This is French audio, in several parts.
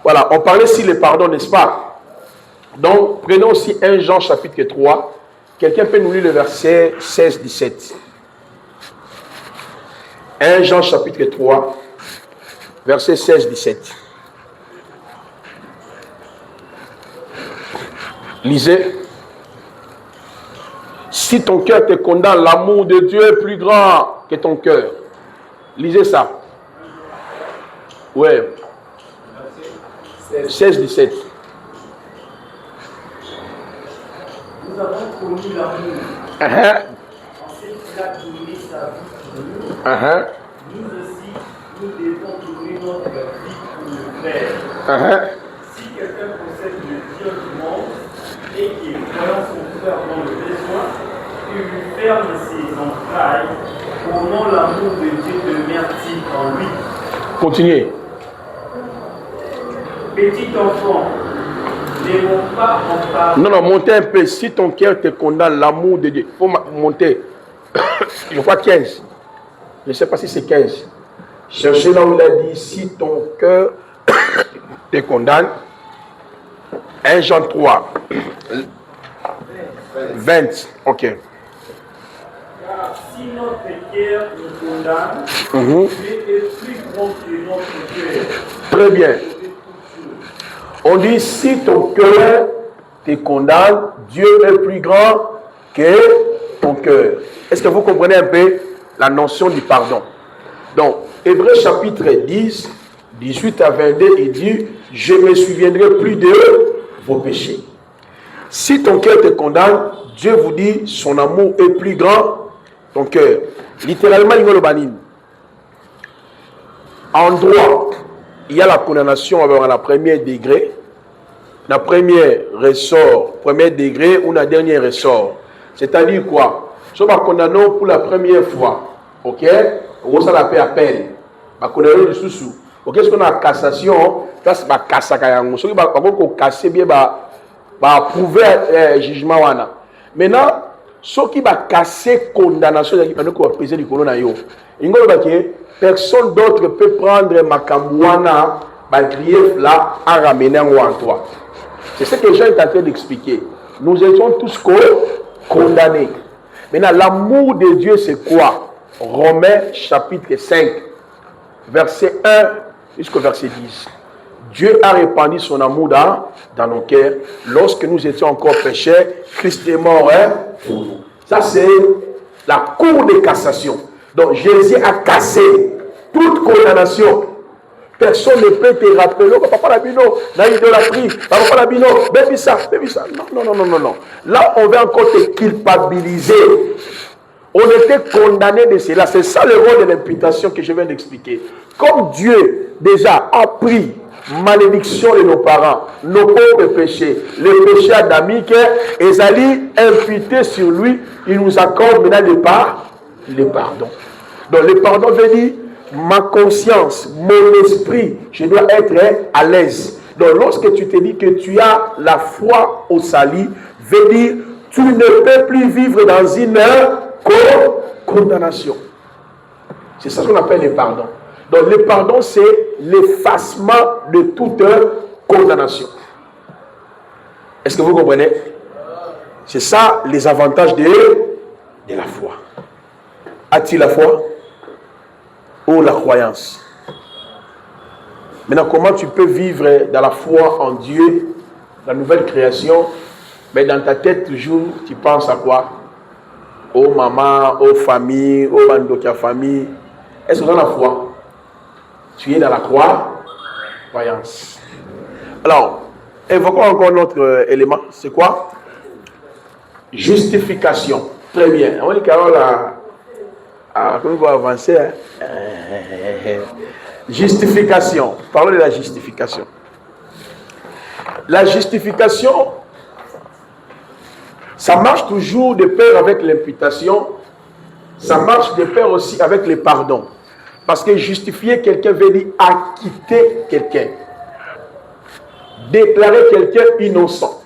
Voilà, on parlait ici le pardon, n'est-ce pas? Donc, prenons aussi 1 Jean chapitre 3. Quelqu'un peut nous lire le verset 16-17. 1 Jean chapitre 3, verset 16-17. Lisez. Si ton cœur te condamne, l'amour de Dieu est plus grand que ton cœur. Lisez ça. Ouais. 16-17. Nous avons connu l'amour. En ce qu'il a donné sa vie pour nous. Nous aussi, nous devons donner notre vie pour le Père. Si quelqu'un possède le Dieu du monde et qui, voyant son frère dans le besoin, il lui ferme ses entrailles, comment l'amour de Dieu demeure-t-il en lui? Continuez. Petit enfant, n'aimons pas en parler. Non, montez un peu. Si ton cœur te condamne, l'amour de Dieu. Il faut monter. Je crois 15. Je ne sais pas si c'est 15. Cherchez là où il a dit, si ton cœur te condamne. 1 Jean 3. 20. Ok. Car si notre cœur nous condamne, Dieu est plus grand que notre cœur. Très bien. On dit, si ton cœur te condamne, Dieu est plus grand que ton cœur. Est-ce que vous comprenez un peu la notion du pardon? Donc, Hébreux chapitre 10, 18 à 22, il dit, je me souviendrai plus de vos péchés. Si ton cœur te condamne, Dieu vous dit, son amour est plus grand que ton cœur. Littéralement, il y a le banin. En droit, il y a la condamnation à la première degré, la première ressort, premier degré ou la dernière ressort. C'est-à-dire quoi? Si on va condamner pour la première fois, ok? On va l'appeler appel. On va condamner le sous-sous. Ok, ce qu'on a cassation, ça c'est la cassation. Si on va casser bien, on va approuver le jugement. Maintenant, ce qui va casser condamnation, c'est qu'on va peser du colon. Personne d'autre peut prendre ma cambouana, ma grief là, à ramener en toi. C'est ce que Jean est en train d'expliquer. Nous étions tous condamnés. Maintenant, l'amour de Dieu, c'est quoi? Romains chapitre 5, verset 1 jusqu'au verset 10. Dieu a répandu son amour dans nos cœurs. Lorsque nous étions encore pécheurs, Christ est mort pour nous. Ça, c'est la cour de cassation. Donc, Jésus a cassé toute condamnation. Personne ne peut te rappeler, papa Labino, dans l'idolâtrie, papa Labino, baby ça. Non. Là, on va encore te culpabiliser. On était condamné de cela. C'est ça le rôle de l'imputation que je viens d'expliquer. Comme Dieu déjà a pris malédiction de nos parents, nos pauvres péchés, les péchés adamiques, et Zali imputé sur lui, il nous accorde maintenant le pardon. Donc le pardon veut dire ma conscience, mon esprit, je dois être à l'aise. Donc lorsque tu te dis que tu as la foi au salut, veut dire tu ne peux plus vivre dans une condamnation. C'est ça qu'on appelle le pardon. Donc le pardon, c'est l'effacement de toute condamnation. Est-ce que vous comprenez? C'est ça les avantages de la foi. A-t-il la foi ou la croyance? Maintenant, comment tu peux vivre dans la foi en Dieu, la nouvelle création, mais dans ta tête toujours, tu penses à quoi? Aux mamans, aux familles, aux bandokia famille. Est-ce que tu as la foi? Tu es dans la croyance. Alors, évoquons encore notre élément. C'est quoi? Justification. Très bien. On dit qu'alors comment on va avancer? Justification. Parlons de la justification. La justification, ça marche toujours de pair avec l'imputation. Ça marche de pair aussi avec le pardon. Parce que justifier quelqu'un veut dire acquitter quelqu'un. Déclarer quelqu'un innocent.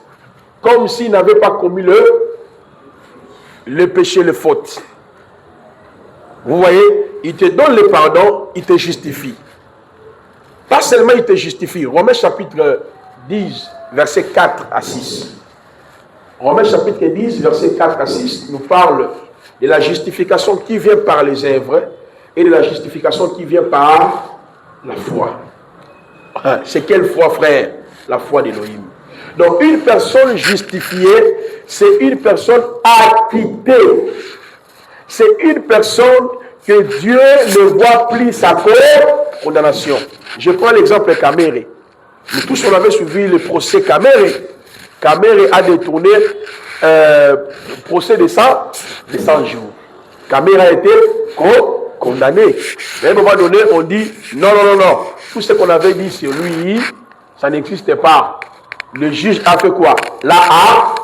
Comme s'il n'avait pas commis le péché, le faute. Vous voyez, il te donne le pardon, il te justifie. Pas seulement il te justifie. Romains chapitre 10, verset 4 à 6. Romains chapitre 10, verset 4 à 6 nous parle de la justification qui vient par les œuvres et de la justification qui vient par la foi. C'est quelle foi, frère? La foi d'Élohim. Donc une personne justifiée, c'est une personne acquittée. C'est une personne que Dieu ne voit plus sa condamnation. Je prends l'exemple de Kamere. Nous tous, on avait suivi le procès Kamere. Kamere a détourné le procès de 100 jours. Kamere a été condamné. Mais à un moment donné, on dit non. Tout ce qu'on avait dit sur lui, ça n'existait pas. Le juge a fait quoi? Là, a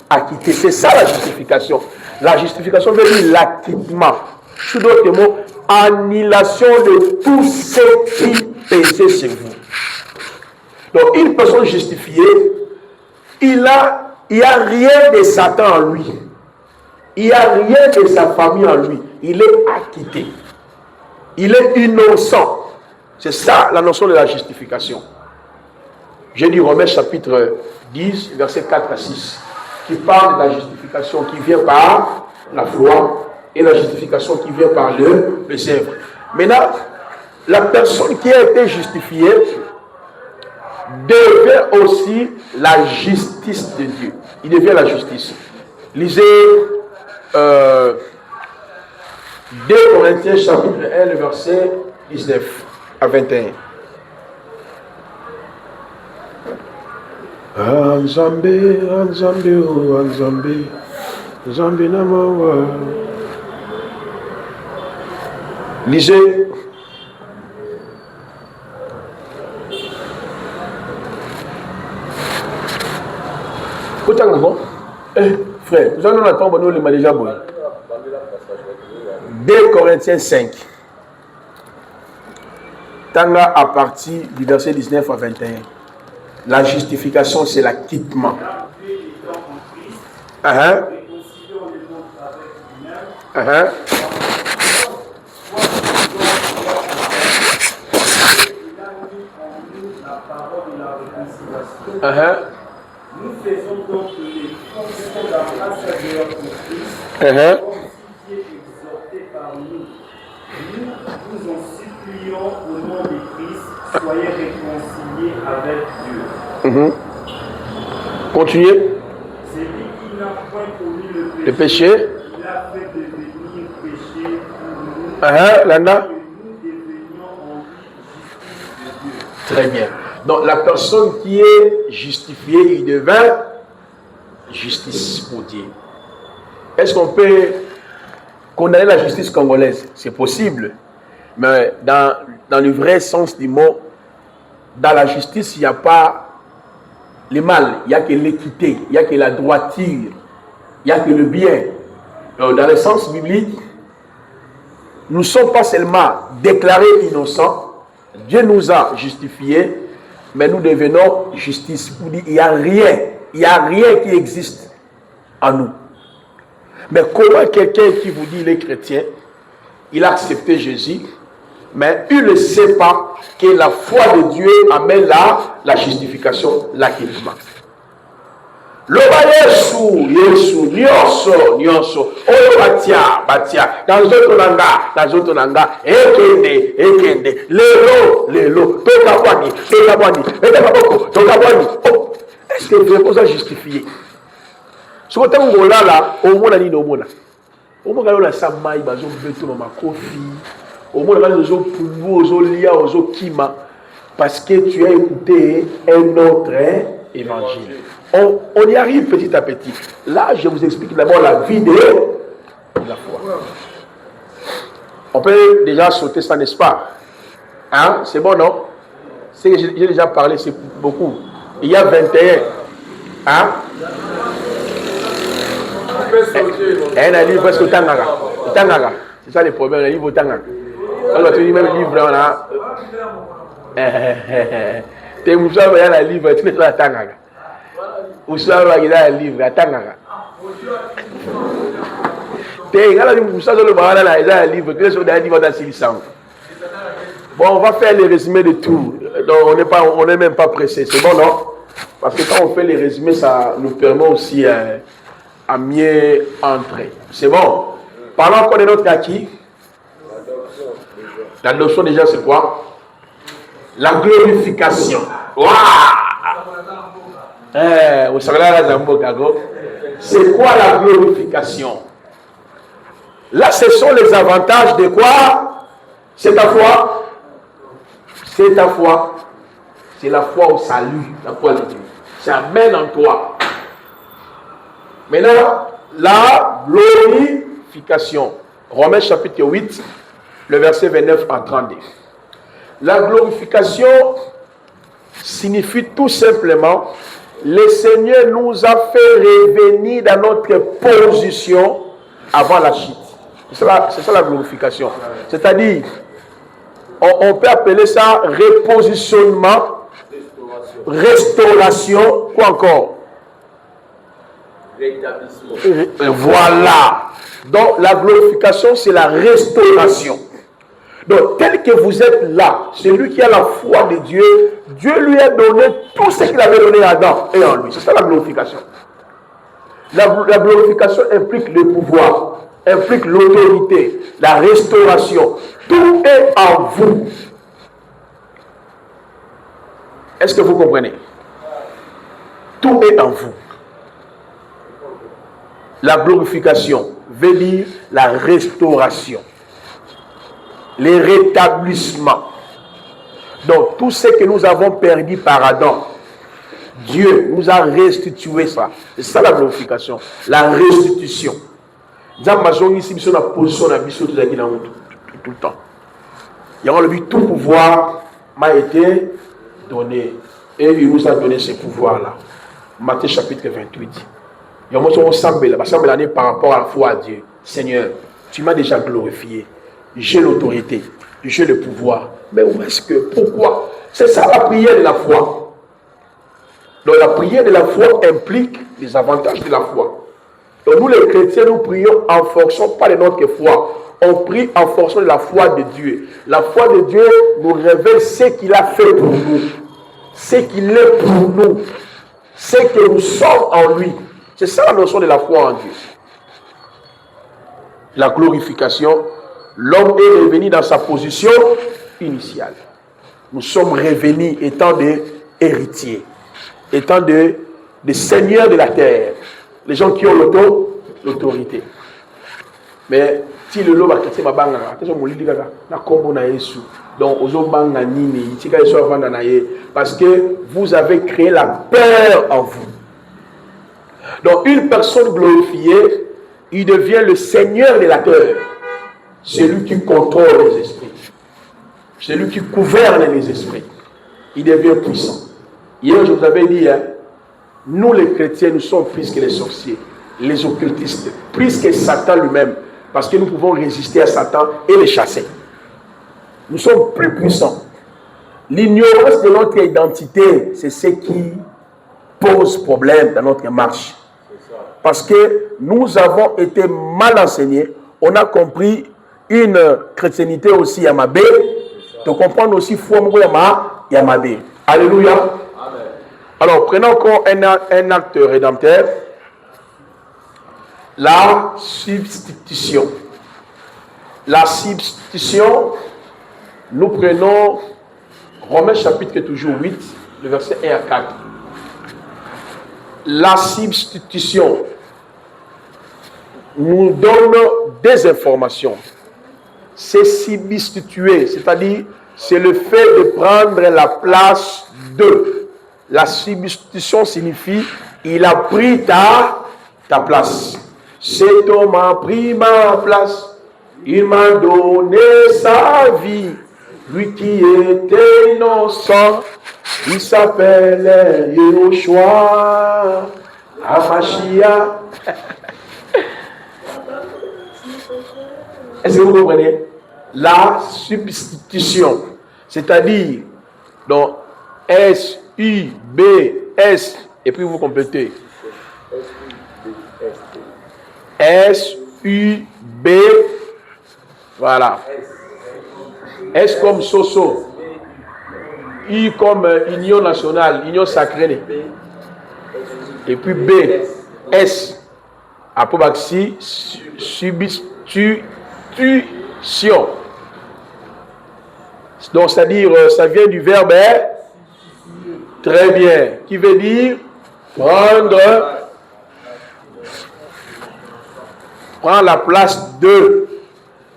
acquitté. C'est ça la justification. La justification veut dire l'acquittement. Sous d'autres mots, annulation de tout ce qui pesait sur vous. Donc, une personne justifiée, il n'y a rien de Satan en lui. Il n'y a rien de sa famille en lui. Il est acquitté. Il est innocent. C'est ça la notion de la justification. J'ai dit Romains chapitre 10, verset 4 à 6, qui parle de la justification qui vient par la foi et la justification qui vient par les œuvres. Maintenant, la personne qui a été justifiée devient aussi la justice de Dieu. Il devient la justice. Lisez 2 Corinthiens chapitre 1, le verset 19 à 21. Nzambe, Nzambe namawa. Lisez. Frère, nous allons attendre, nous les déjà bon. 2 Corinthiens 5. Tanga à partir du verset 19 à 21. La justification, c'est l'acquittement. Nous faisons donc les fonctions de la grâce à Dieu pour Christ, comme si exhorté par nous. Nous vous en supplions au nom de Christ, soyez réconciliés avec Dieu. Continuez. C'est lui qui n'a point commis le péché. Il a fait devenir péché pour nous, Landa. que nous devenions en lui justice de Dieu. Très bien. Donc la personne qui est justifiée, il devient justice pour Dieu. Est-ce qu'on peut condamner la justice congolaise? C'est possible. Mais dans le vrai sens du mot, dans la justice, il n'y a pas le mal, il n'y a que l'équité, il n'y a que la droiture, il n'y a que le bien. Donc, dans le sens biblique, nous ne sommes pas seulement déclarés innocents, Dieu nous a justifiés, mais nous devenons justice. Pour dire, il n'y a rien qui existe en nous. Mais comment quelqu'un qui vous dit il est chrétien, il a accepté Jésus, mais il ne sait pas que la foi de Dieu amène la justification, l'acquittement. Loba Yesu, nyonso, oyo batia, nazoto nanga, ekende, lelo, toka bwani, est-ce que vous avez justifié? Ce que vous avez là, au moins, au moins, la samai, bazo beto na makofi, au moins, bazo pouvo, ozo lia, ozo kima, parce que tu as écouté un autre évangile. On y arrive petit à petit. Là, je vous explique d'abord la vie de la foi. On peut déjà sauter ça, n'est-ce pas? Hein? C'est bon, non? C'est que j'ai déjà parlé, c'est beaucoup. Il y a 21. Hein? Un livre presque au Tangara. C'est ça le problème, le livre au Tangara. On va tenir même le livre là. T'es moussa, il y a le livre, tu n'es pas à Tangara. Moussa, il y a le livre à Tangara. T'es égal à moussa, il y a le livre, que ce soit un livre dans 600. Bon, on va faire les résumés de tout. Donc, on n'est même pas pressé. C'est bon, non? Parce que quand on fait les résumés, ça nous permet aussi à mieux entrer. C'est bon? Parlons encore de notre acquis. L'adoption, déjà, c'est quoi? La glorification. Waouh! C'est quoi la glorification? Là, ce sont les avantages de quoi? C'est ta foi. C'est ta foi. C'est la foi au salut, la foi de Dieu. Ça amène en toi. Maintenant, la glorification. Romains chapitre 8, le verset 29 à 32. La glorification signifie tout simplement, le Seigneur nous a fait revenir dans notre position avant la chute. C'est ça la glorification. C'est-à-dire, on peut appeler ça repositionnement, restauration, quoi encore? Rétablissement. Voilà. Donc la glorification, c'est la restauration. Donc tel que vous êtes là, celui qui a la foi de Dieu, Dieu lui a donné tout ce qu'il avait donné à Adam et en lui. C'est ça la glorification. La glorification implique le pouvoir, implique l'autorité, la restauration. Tout est en vous. Est-ce que vous comprenez? Tout est en vous. La glorification veut dire la restauration, le rétablissement. Donc, tout ce que nous avons perdu par Adam, Dieu nous a restitué ça. C'est ça la glorification, la restitution. Tout le temps. Il y a le tout pouvoir m'a été donné. Et il nous a donné ce pouvoir-là. Matthieu chapitre 28. Il y a un l'année par rapport à la foi à Dieu. Seigneur, tu m'as déjà glorifié. J'ai l'autorité, j'ai le pouvoir. Mais où est-ce que, pourquoi? C'est ça la prière de la foi. Donc la prière de la foi implique les avantages de la foi. Donc nous les chrétiens, nous prions en fonction pas de notre foi. On prie en fonction de la foi de Dieu. La foi de Dieu nous révèle ce qu'il a fait pour nous. Ce qu'il est pour nous. Ce que nous sommes en lui. C'est ça la notion de la foi en Dieu. La glorification, l'homme est revenu dans sa position initiale. Nous sommes revenus étant des héritiers, étant des seigneurs de la terre, les gens qui ont l'autorité. Mais si le lot va quitter ma banque, donc parce que vous avez créé la peur en vous. Donc une personne glorifiée, il devient le seigneur de la terre. Celui qui contrôle les esprits. Celui qui gouverne les esprits. Il devient puissant. Hier, je vous avais dit, nous les chrétiens, nous sommes plus que les sorciers, les occultistes, plus que Satan lui-même, parce que nous pouvons résister à Satan et les chasser. Nous sommes plus puissants. L'ignorance de notre identité, c'est ce qui pose problème dans notre marche. Parce que nous avons été mal enseignés. On a compris une chrétiennité aussi Yamabé. De comprendre aussi foi Yamabé. Alléluia. Amen. Alors, prenons encore un acte rédempteur. La substitution. La substitution, nous prenons Romains chapitre toujours 8, le verset 1 à 4. La substitution nous donne des informations. C'est substituer, c'est-à-dire c'est le fait de prendre la place de. La substitution signifie il a pris ta place. Cet homme a pris ma place. Il m'a donné sa vie. Lui qui était innocent, il s'appelle Yehoshua Hamashia. Est-ce que vous comprenez? La substitution, c'est-à-dire donc S-U-B-S et puis vous complétez S-U-B, voilà. S comme Soso. I comme Union nationale, Union sacrée. Et puis B, S. Apobaxie, substitution. Donc, c'est-à-dire, ça vient du verbe très bien, qui veut dire prendre la place de,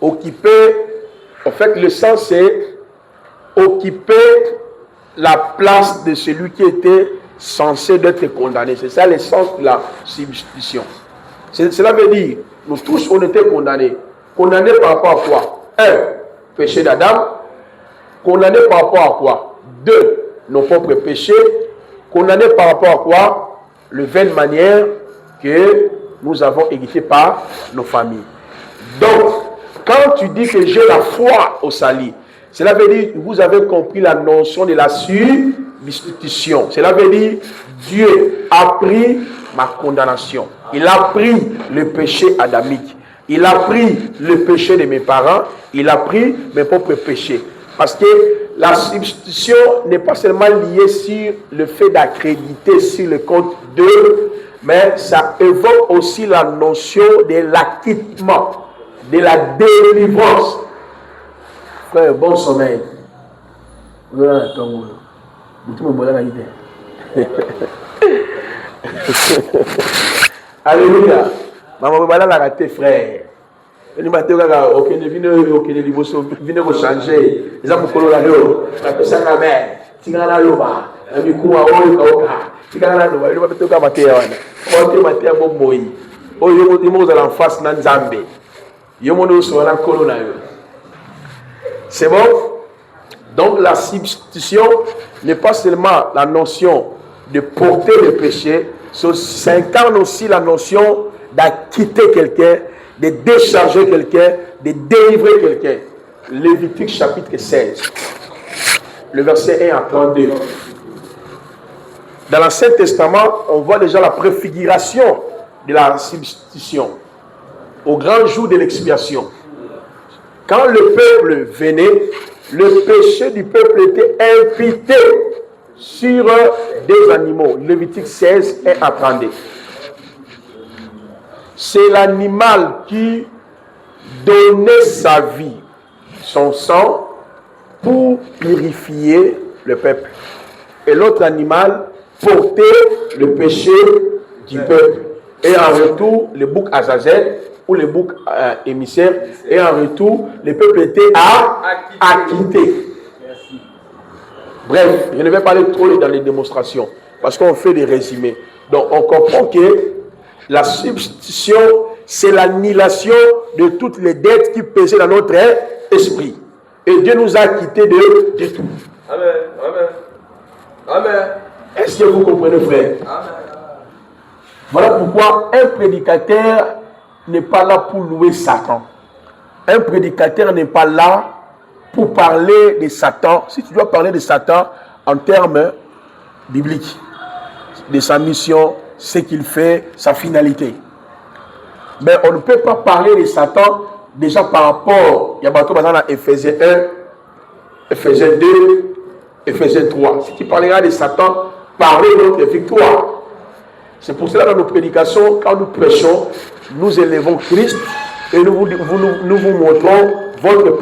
occuper. En fait, le sens c'est occuper la place de celui qui était censé être condamné. C'est ça le sens de la substitution. Cela veut dire, nous tous on était condamnés. Condamnés par rapport à quoi? 1. Péché d'Adam. Condamnés par rapport à quoi? 2. Nos propres péchés. Condamnés par rapport à quoi? Le vaine manière que nous avons hérité par nos familles. Donc, quand tu dis que j'ai la foi au salut, cela veut dire que vous avez compris la notion de la substitution. Cela veut dire Dieu a pris ma condamnation. Il a pris le péché adamique. Il a pris le péché de mes parents. Il a pris mes propres péchés. Parce que la substitution n'est pas seulement liée sur le fait d'accréditer sur le compte de, mais ça évoque aussi la notion de l'acquittement, de la délivrance. Frère, bon sommeil. Alléluia. Maman, voilà la raté, frère. Il m'a dit ok, venez vous changer. Les hommes pour la l'eau, la personne la mère, tigana loba, la mikuwa oka, tigana loba, il va te faire mater. On te mater bon moi. Oh, il m'a en face nan Zambé. Il m'a sur la colonne. C'est bon? Donc la substitution n'est pas seulement la notion de porter le péché, ça incarne aussi la notion d'acquitter quelqu'un, de décharger quelqu'un, de délivrer quelqu'un. Lévitique chapitre 16, le verset 1 à 32. Dans l'Ancien Testament, on voit déjà la préfiguration de la substitution au grand jour de l'expiation. Quand le peuple venait, le péché du peuple était imputé sur des animaux. Lévitique 16 1 à 32. C'est l'animal qui donnait sa vie, son sang, pour purifier le peuple. Et l'autre animal portait le péché du peuple. Et en retour, le bouc Azazel ou le bouc émissaire, et en retour, le peuple était acquitté. Bref, je ne vais pas aller trop dans les démonstrations, parce qu'on fait des résumés. Donc, on comprend que la substitution, c'est l'annihilation de toutes les dettes qui pesaient dans notre esprit. Et Dieu nous a quittés de tout. Amen. Amen. Amen. Est-ce que vous comprenez, frère? Amen. Voilà pourquoi un prédicateur n'est pas là pour louer Satan. Un prédicateur n'est pas là pour parler de Satan. Si tu dois parler de Satan en termes bibliques, de sa mission, ce qu'il fait, sa finalité. Mais on ne peut pas parler de Satan déjà par rapport, il y a beaucoup dans Ephésiens 1, Ephésiens 2, Ephésiens 3. Si tu parleras de Satan, parler de notre victoire. C'est pour cela que dans nos prédications, quand nous prêchons, nous élevons Christ et nous vous montrons votre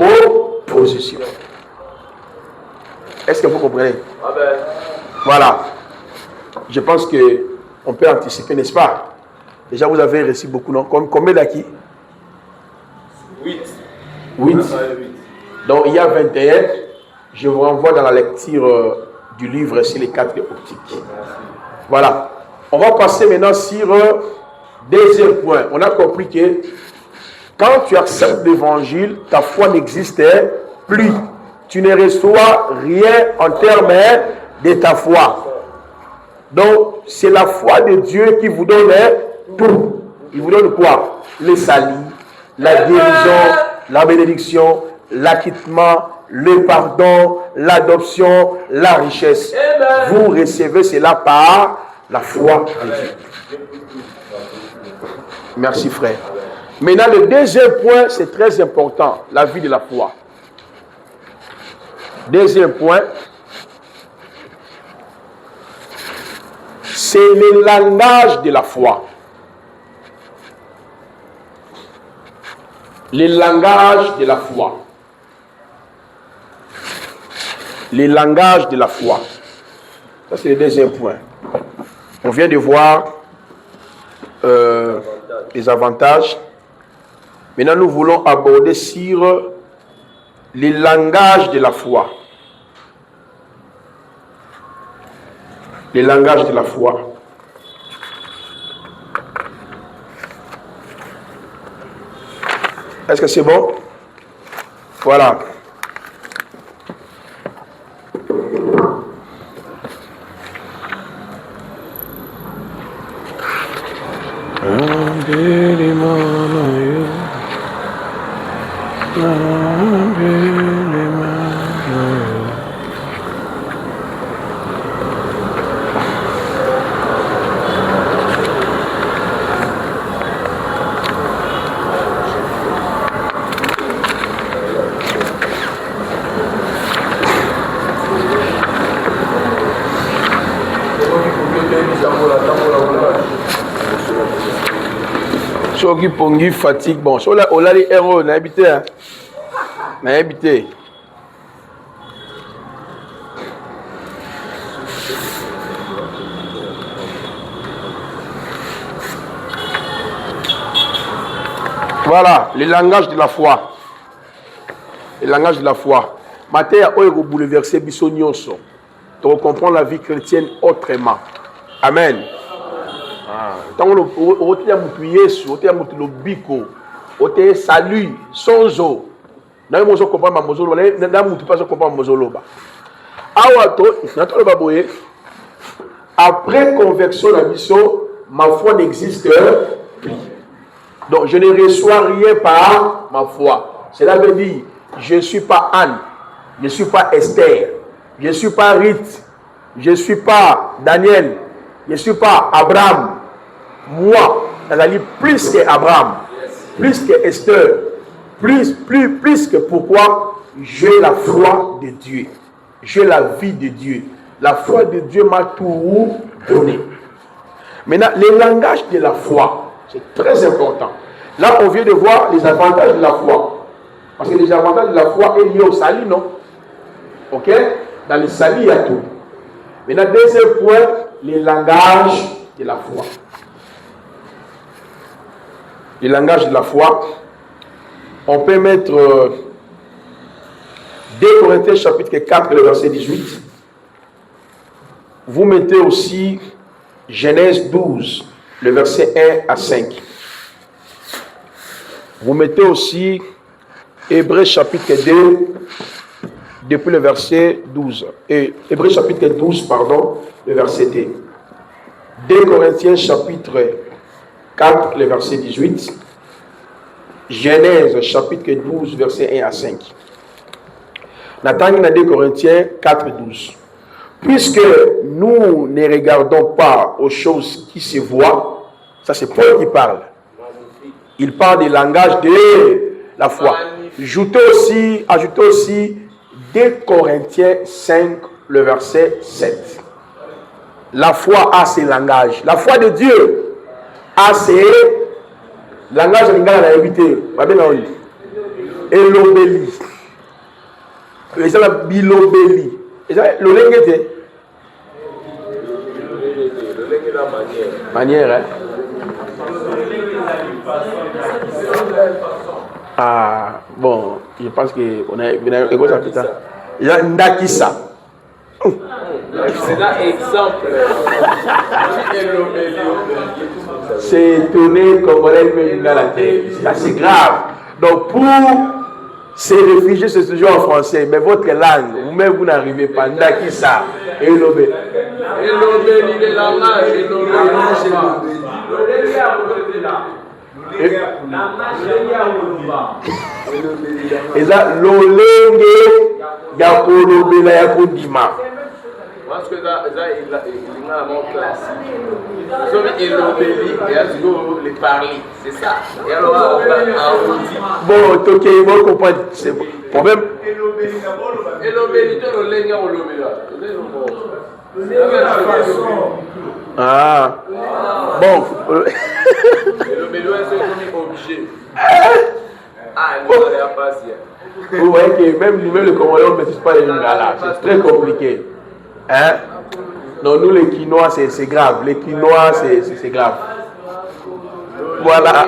position. Est-ce que vous comprenez? Amen. Voilà. Je pense qu'on peut anticiper, n'est-ce pas? Déjà, vous avez reçu beaucoup, non? Combien d'acquis? 8. 8. Donc, il y a 21. Je vous renvoie dans la lecture du livre sur les 4 optiques. Voilà. On va passer maintenant sur deuxième point. On a compris que quand tu acceptes l'évangile, ta foi n'existe plus. Tu ne reçois rien en termes de ta foi. Donc, c'est la foi de Dieu qui vous donne tout. Il vous donne quoi? Le salut, la guérison, la bénédiction, l'acquittement, le pardon, l'adoption, la richesse. Vous recevez cela par la foi en Dieu. Merci, frère. Maintenant, le deuxième point, c'est très important, la vie de la foi. Deuxième point, c'est le langage de la foi. Le langage de la foi. Le langage de la foi. Ça, c'est le deuxième point. On vient de voir les avantages. Maintenant, nous voulons aborder sur le langage de la foi. Le langage de la foi. Est-ce que c'est bon? Voilà. Soki pongi fatigue bon so la olali héros na habité hein na habité voilà le langage de la foi. Le langage de la foi matin oyo ko bouleverser biso nyonso to comprendre la vie chrétienne autrement. Amen. Tant que vous avez appuyé sur le bico, vous avez salut, sans eau. Vous avez compris ma mozolo, vous n'avez pas compris ma mozolo. Après conversion la mission, ma foi n'existe plus. Donc je ne reçois rien par ma foi. Cela veut dire, je ne suis pas Anne, je ne suis pas Esther, je ne suis pas Rite, je ne suis pas Daniel, je ne suis pas Abraham. Moi, c'est-à-dire plus que Abraham, plus que Esther, plus que pourquoi j'ai la foi de Dieu, j'ai la vie de Dieu. La foi de Dieu m'a tout donné. Maintenant, le langage de la foi, c'est très important. Là, on vient de voir les avantages de la foi. Parce que les avantages de la foi est lié au salut, non? Ok? Dans le salut, il y a tout. Maintenant, deuxième point, le langage de la foi. Le langage de la foi, on peut mettre 2 Corinthiens chapitre 4, le verset 18. Vous mettez aussi Genèse 12, le verset 1 à 5. Vous mettez aussi Hébreux chapitre 2, depuis le verset 12. Et Hébreux chapitre 12, pardon, le verset 2. 2 Corinthiens chapitre 4, le verset 18. Genèse chapitre 12, verset 1 à 5. Nathan 2 Corinthiens 4, 12. Puisque nous ne regardons pas aux choses qui se voient, ça c'est Paul qui parle. Il parle du langage de la foi. Ajoutez aussi 2 Corinthiens 5, le verset 7. La foi a ses langages. La foi de Dieu a ses langages. Elobeli. Et la bilobeli. Et ça, le langage manière, hein? Ah, bon, je pense qu'on a une chose à faire. Il y a un Ndakisa. C'est un exemple. C'est étonné comme on est dans la tête. C'est grave. Donc, pour se réfugier, c'est toujours en français. Mais votre langue, vous-même, vous n'arrivez pas. Ndakisa. Et l'obé. Et ça, l'olenge ya kolobela ya kondima. Parce que ça, il a un mot classique. Sauf elobeli et les parler. C'est ça. Et alors, bon, ok, bon, comprendre. C'est bon. Problème. Et le mérite, le lenga ou le ah. Bon. Et le mérite, c'est comme obligé. Ah, nous allons passer. Vous voyez que même le commandant ne maîtrise pas les lingala. C'est très compliqué. Hein? Non, nous les quinois, c'est grave. Les quinois, c'est grave. Voilà.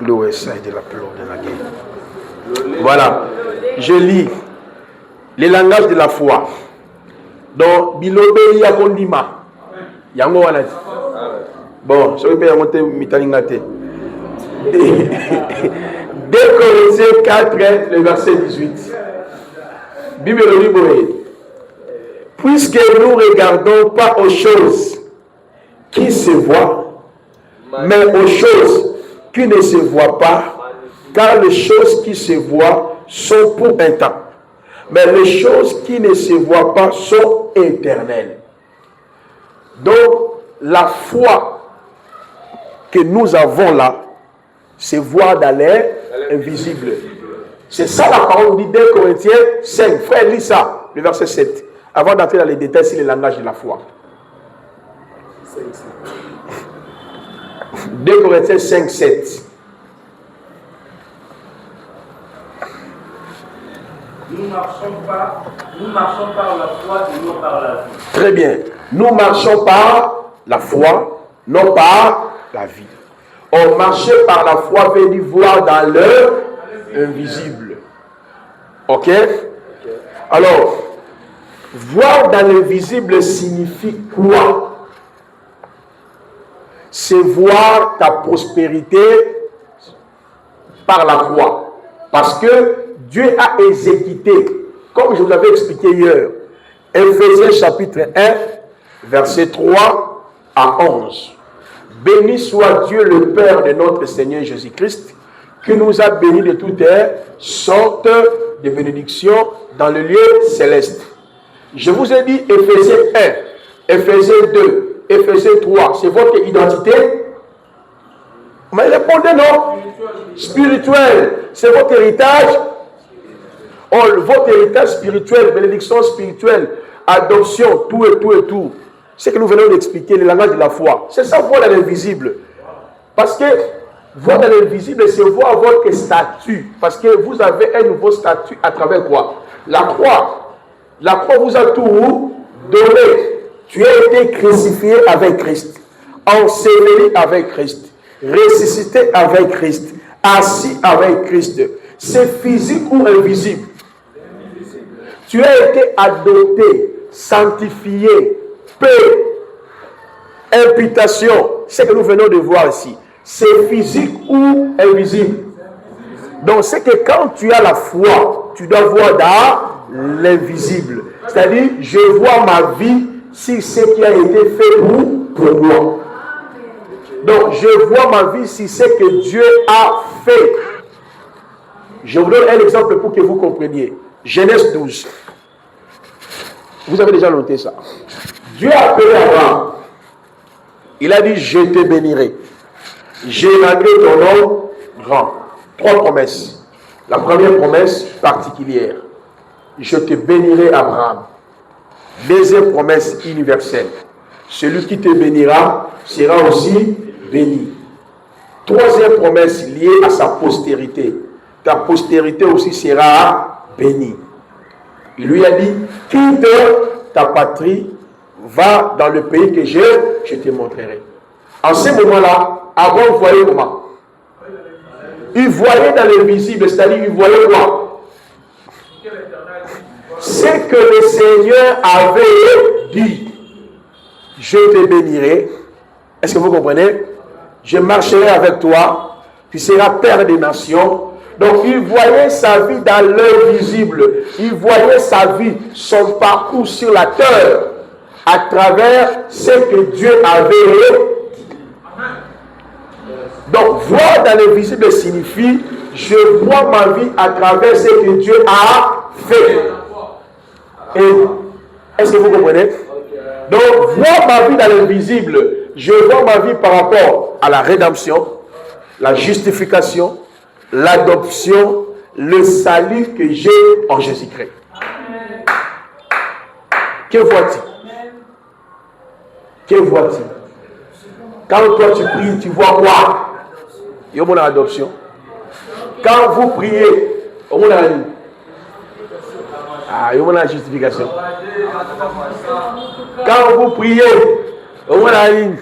L'OSA de la peur de la guerre. Voilà. Je lis les langages de la foi. Donc, Bilobe Yakondima. Yango Wanati. Bon, je vais payer monter Mitalingate. 2 Corinthiens 4, le verset 18. Bible libre. Puisque nous ne regardons pas aux choses qui se voient, mais aux choses qui ne se voient pas, car les choses qui se voient sont pour un temps, mais les choses qui ne se voient pas sont éternelles. Donc, la foi que nous avons là, c'est voir dans l'air invisible. C'est ça la parole dit 2 Corinthiens 5. Frère, lis ça, le verset 7. Avant d'entrer dans les détails sur le langage de la foi. 2 Corinthiens 5, 7. Nous marchons par la foi et non par la vie. Très bien. Nous marchons par la foi, non par la vie. On marchait par la foi, veut dire voir dans l'œuvre invisible. Ok? Alors, voir dans l'invisible signifie quoi? C'est voir ta prospérité par la foi. Parce que Dieu a exécuté, comme je vous l'avais expliqué hier, Éphésiens chapitre 1, verset 3 à 11. Béni soit Dieu le Père de notre Seigneur Jésus-Christ, qui nous a bénis de toutes sortes de bénédictions dans le lieu céleste. Je vous ai dit Éphésiens 1, Éphésiens 2, Éphésiens 3, c'est votre identité? Mais répondez non. Spirituel, c'est votre héritage. Oh, votre héritage spirituel, bénédiction spirituelle, adoption, tout et tout et tout. C'est que nous venons d'expliquer, le langage de la foi. C'est ça, voir dans l'invisible. Parce que voir dans l'invisible, c'est voir votre statut. Parce que vous avez un nouveau statut à travers quoi? La croix. La croix vous a tout donné. Tu as été crucifié avec Christ, enseveli avec Christ, ressuscité avec Christ, assis avec Christ. C'est physique ou invisible? Tu as été adopté, sanctifié, paix, imputation. C'est ce que nous venons de voir ici. C'est physique ou invisible? Donc c'est que quand tu as la foi, tu dois voir dans l'invisible. C'est-à-dire, je vois ma vie si ce qui a été fait pour moi. Donc je vois ma vie si ce que Dieu a fait. Je vous donne un exemple pour que vous compreniez. Genèse 12. Vous avez déjà noté ça. Dieu a appelé Abraham. Il a dit, je te bénirai. J'élargirai ton nom grand. 3 promesses. La première promesse particulière. Je te bénirai, Abraham. Deuxième promesse universelle. Celui qui te bénira sera aussi béni. Troisième promesse liée à sa postérité. Ta postérité aussi sera bénie. Il lui a dit, quitte ta patrie, va dans le pays que je te montrerai. En ce moment-là, Abraham voyait comment? Il voyait dans l'invisible, c'est-à-dire il voyait quoi? C'est que le Seigneur avait dit, je te bénirai. Est-ce que vous comprenez? Je marcherai avec toi, tu seras père des nations. Donc il voyait sa vie dans l'invisible. Il voyait sa vie, son parcours sur la terre, à travers ce que Dieu avait dit. Donc voir dans l'invisible signifie, je vois ma vie à travers ce que Dieu a fait. Et est-ce que vous comprenez? Donc voir ma vie dans l'invisible, je vois ma vie par rapport à la rédemption, la justification, l'adoption, le salut que j'ai en Jésus-Christ. Que vois-tu? Que vois-tu? Quand toi tu pries, tu vois quoi? Il y a mon adoption. Quand vous priez, il y a mon justification. Quand vous priez, il y a une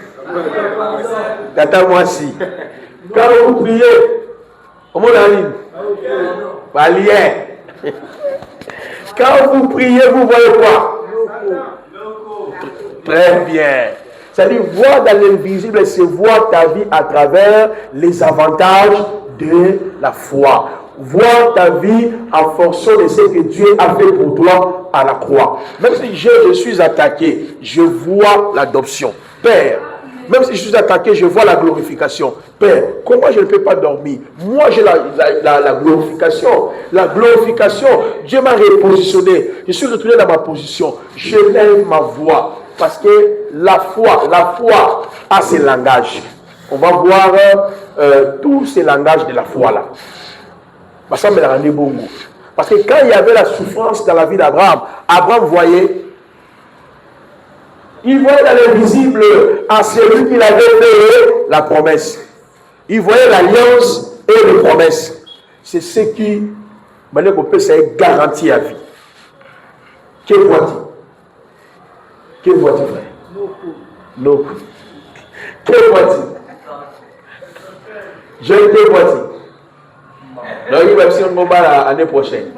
tata moi si. Quand vous priez, il y a une barrière. Quand vous priez, vous voyez quoi? Très bien. C'est-à-dire, voir dans l'invisible, c'est voir ta vie à travers les avantages de la foi. Voir ta vie en fonction de ce que Dieu a fait pour toi à la croix. Même si je suis attaqué, je vois l'adoption. Père, même si je suis attaqué, je vois la glorification. Père, comment je ne peux pas dormir? Moi, j'ai la glorification. La glorification, Dieu m'a repositionné. Je suis retourné dans ma position. Je lève ma voix. Parce que la foi a ses langages. On va voir tous ces langages de la foi là. Parce que quand il y avait la souffrance dans la vie d'Abraham, Abraham voyait, il voyait dans l'invisible à celui qui avait fait la promesse. Il voyait l'alliance et les promesses. C'est ce qui, maintenant qu'on peut, c'est garantie à vie. Que vois-tu? Que vois-tu, frère? Non. Que vois-tu? Je te vois-tu? Donc, il va être un l'année prochaine.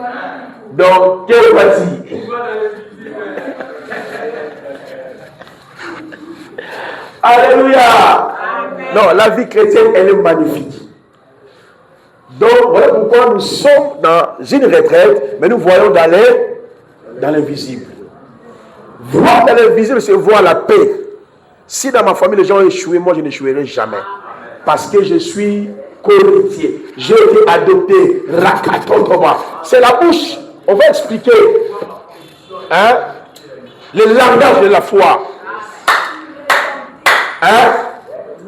Donc, que vois-tu? Alléluia! Amen. Non, la vie chrétienne, elle est magnifique. Donc, voilà pourquoi nous sommes dans une retraite, mais nous voyons dans l'invisible. Voir dans l'invisible, c'est voir la paix. Si dans ma famille, les gens ont échoué, moi, je n'échouerai jamais. Parce que je suis co-héritier. J'ai été adopté. C'est la bouche. On va expliquer le langage de la foi.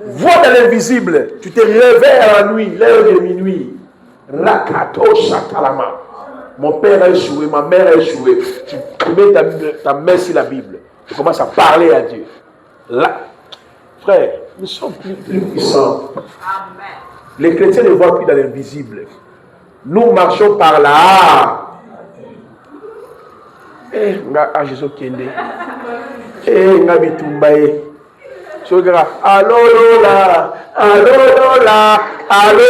Vois dans l'invisible. Tu te réveilles à la nuit, l'heure de minuit. Rakato shakalama. Mon père a échoué, ma mère a échoué. Tu mets ta main sur la Bible. Tu commences à parler à Dieu. Là, frère, nous sommes plus puissants. Amen. Les chrétiens ne voient plus dans l'invisible. Nous marchons par là. Jésus Kende. Ngabitumbaye. Allô Lola, allô Lola, allô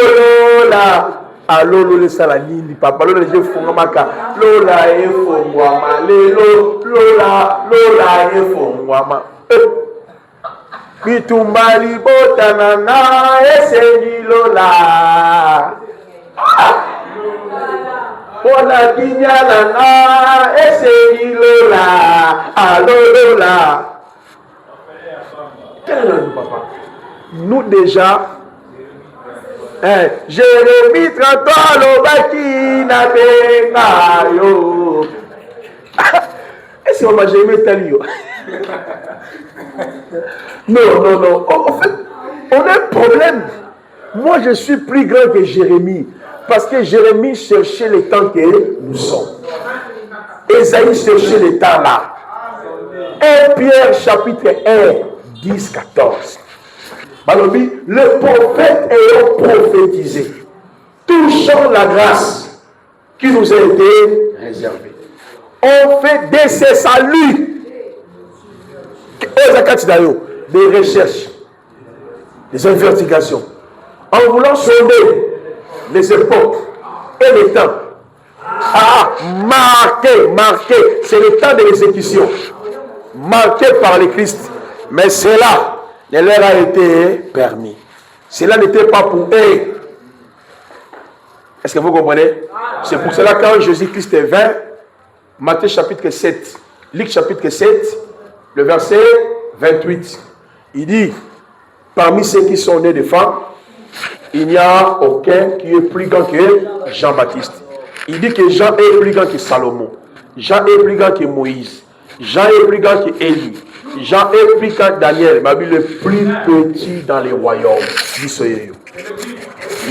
Lola. Allô Lola Salanini, papa Lola je fongamaka. Lola e fongwama lelo, Lola e fongwama. Bitumbali botanana esengi Lola. Bona kinyalana esengi Lola. Allô Lola. Papa. Nous déjà, Jérémie 33, l'obaki na bengayo. Est-ce qu'on va Jérémie Talio? Non. En fait, on a un problème. Moi, je suis plus grand que Jérémie. Parce que Jérémie cherchait le temps que nous sommes. Ésaïe cherchait le temps là. 1 Pierre chapitre 1. 10, 14. Le prophète ayant prophétisé, touchant la grâce qui nous a été réservée, on fait de ses saluts des recherches, des investigations, en voulant sonder les époques et les temps. Marqué, c'est le temps de l'exécution, marqué par le Christ. Mais cela ne leur a été permis. Cela n'était pas pour eux. Est-ce que vous comprenez? C'est pour cela quand Jésus-Christ est vint, Matthieu chapitre 7, Luc chapitre 7, le verset 28, il dit, parmi ceux qui sont nés de femmes, il n'y a aucun qui est plus grand que Jean-Baptiste. Il dit que Jean est plus grand que Salomon. Jean est plus grand que Moïse. Jean est plus grand que Élie. Jean est plus grand que Daniel, mais le plus petit dans les royaumes.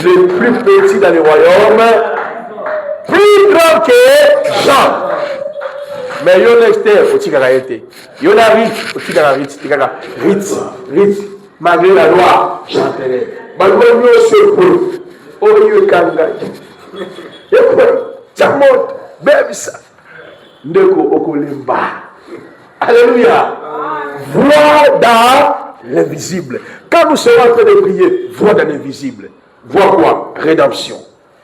Le plus petit dans les royaumes, grand que Jean. Mais yo Esther, au Tigarayete. Yo la Rit, au Tigararit, Rit. Malgré la loi, chanterai. Malgré yo se pour. Oh yo kanga. Et quoi? Ça monte. Même ça. Ndeko okolimba. Alléluia. Vois dans l'invisible. Quand nous serons en train de prier, vois dans l'invisible. Vois quoi? Rédemption.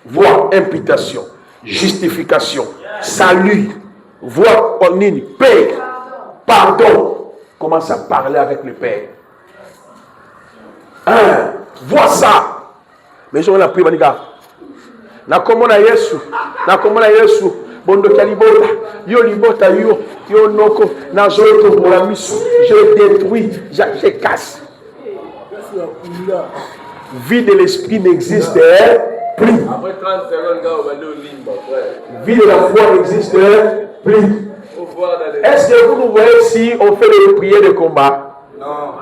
Vois imputation. Justification. Salut. Vois paix. Pardon. Commence à parler avec le Père. Vois ça. Mais je vais la prier, maniga. Na komona Yesu. Bondo kalibota. Yo libota yo noko. Na zoto pour la mission. Je détruis. Je casse. Vie de l'esprit n'existe plus. Après 30 secondes, on va aller au limbe, frère. Vie de la foi n'existe plus. Est-ce que vous nous voyez si on fait des prières de combat? Non.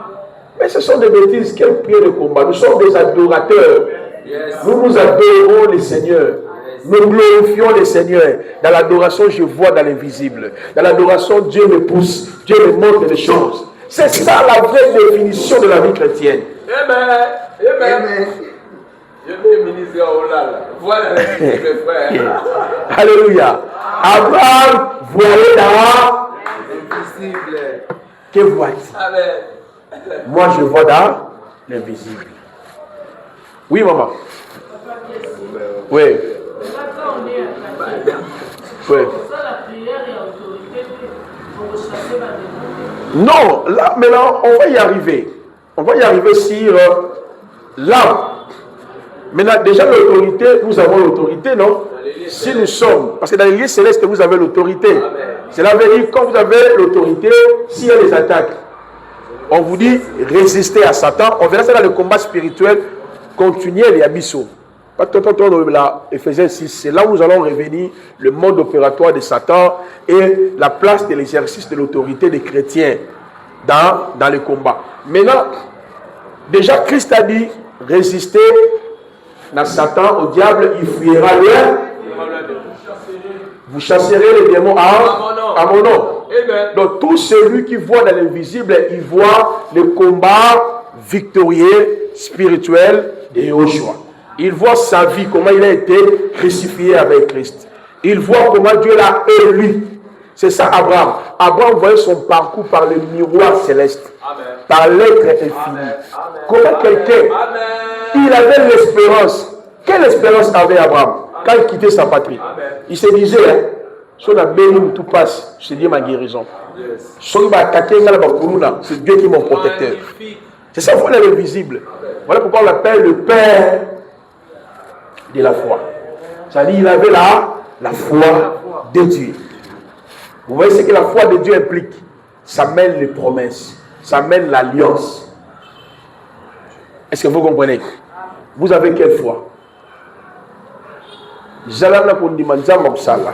Mais ce sont des bêtises. Quelles prières de combat? Nous sommes des adorateurs. Yes. Nous adorons le Seigneur. Yes. Nous glorifions le Seigneur. Dans l'adoration, je vois dans l'invisible. Dans l'adoration, Dieu me pousse. Dieu me montre les choses. C'est ça la vraie définition de la vie chrétienne. Amen. Je vais ministre au là. Voilà mes frères. Alléluia. Abraham voyait dans l'invisible. Que vois-tu? Amen. Moi, je vois dans l'invisible. Oui, maman. Oui. Oui. Non, là, maintenant, on va y arriver. On va y arriver sur l'âme. Maintenant, déjà l'autorité, nous avons l'autorité, non? Si nous sommes, parce que dans les lieux célestes, vous avez l'autorité. Cela veut dire, quand vous avez l'autorité, s'il y a des attaques, on vous dit résister à Satan. On verra ça dans le combat spirituel. Continuez les abyssos. Ephésiens 6, c'est là où nous allons revenir le mode opératoire de Satan et la place de l'exercice de l'autorité des chrétiens dans le combat. Maintenant, déjà Christ a dit résister à Satan, au diable, il fuira loin. Vous chasserez les démons à mon nom. Donc tout celui qui voit dans l'invisible, il voit le combat victorieux spirituel de Joshua. Il voit sa vie, comment il a été crucifié avec Christ. Il voit comment Dieu l'a élu. C'est ça Abraham. Abraham voyait son parcours par le miroir céleste. Amen. Par l'être infini. Comment quelqu'un, il avait l'espérance. Quelle espérance avait Abraham quand il quittait sa patrie? Amen. Il se disait, si on a béni, tout passe, c'est Dieu ma guérison. C'est Dieu qui est mon protecteur. C'est ça, voilà l'invisible. Voilà pourquoi on l'appelle le Père de la foi. C'est-à-dire il avait la foi de Dieu. Vous voyez ce que la foi de Dieu implique? Ça mène les promesses, ça mène l'alliance. Est-ce que vous comprenez? Vous avez quelle foi?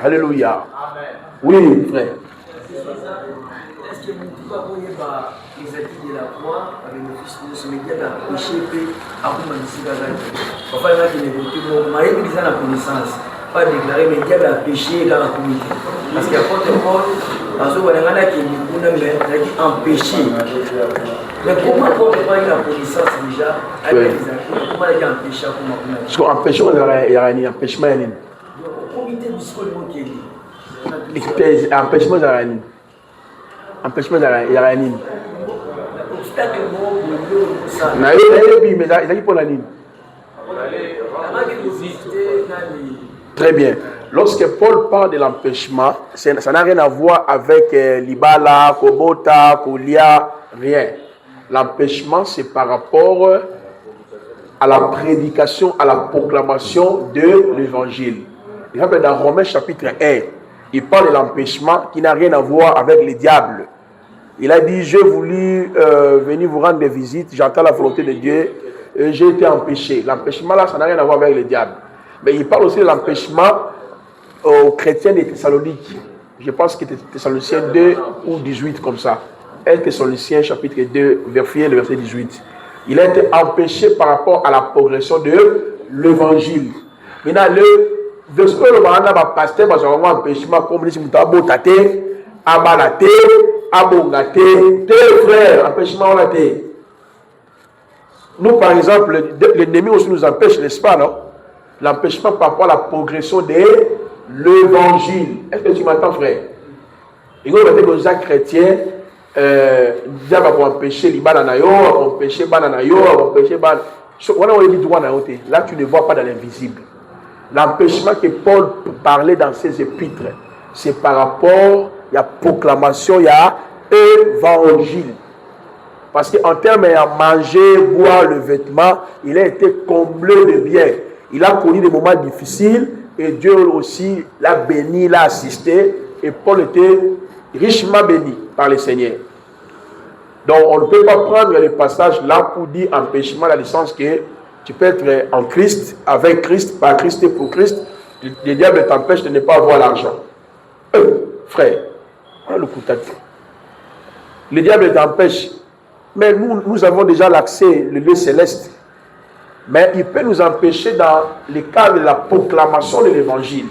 Alléluia. Oui, frère. Est-ce que vous pouvez voir les acquis de la foi avec le fils de ce média à péché à vous manipuler à la papa il va te l'évoquer mon mari qui disait la connaissance pas déclarer mais diable a péché dans la communauté parce qu'il y a pas de mort parce que voilà là qui nous n'a dit empêcher mais comment on peut pas la connaissance déjà avec les acquis comment il y a empêché comment parce qu'empêchement il y a un empêchement comité du school qui est empêchement empêchement il y a rien. Très bien. Lorsque Paul parle de l'empêchement, ça n'a rien à voir avec l'Ibala, Kobota, Kolia, rien. L'empêchement, c'est par rapport à la prédication, à la proclamation de l'évangile. Dans Romains chapitre 1, il parle de l'empêchement qui n'a rien à voir avec les diables. Il a dit, j'ai voulu venir vous rendre des visites, j'entends la volonté de Dieu, j'ai été empêché. L'empêchement là, ça n'a rien à voir avec les diables. Mais il parle aussi de l'empêchement aux chrétiens des Thessaloniques. Je pense que c'était Thessaloniciens 2 ou 18 comme ça. 1 Thessaloniciens chapitre 2, verset 18. Il a été empêché par rapport à la progression de l'évangile. Maintenant, verset le barana ba pasteur ba zongo empêchement comme si muta botate abalate abongate tes frères empêchement on a té. Nous par exemple l'ennemi aussi nous empêche, n'est-ce pas, non? L'empêchement par rapport à la progression de l'évangile. Est-ce que tu m'entends, frère? Et quand on est des chrétiens, diable va empêcher les bananayo, empêcher bananayo, empêcher ban. Là, tu ne vois pas dans l'invisible. L'empêchement que Paul parlait dans ses épîtres, c'est par rapport à la proclamation, il y a évangile. Parce qu'en termes de manger, boire, le vêtement, il a été comblé de bien. Il a connu des moments difficiles et Dieu aussi l'a béni, l'a assisté. Et Paul était richement béni par le Seigneur. Donc on ne peut pas prendre les passages là pour dire empêchement, dans le sens que tu peux être en Christ, avec Christ, par Christ et pour Christ. Le diable t'empêche de ne pas avoir l'argent. Frère, le diable t'empêche. Mais nous avons déjà l'accès, le lieu céleste. Mais il peut nous empêcher dans le cadre de la proclamation de l'évangile.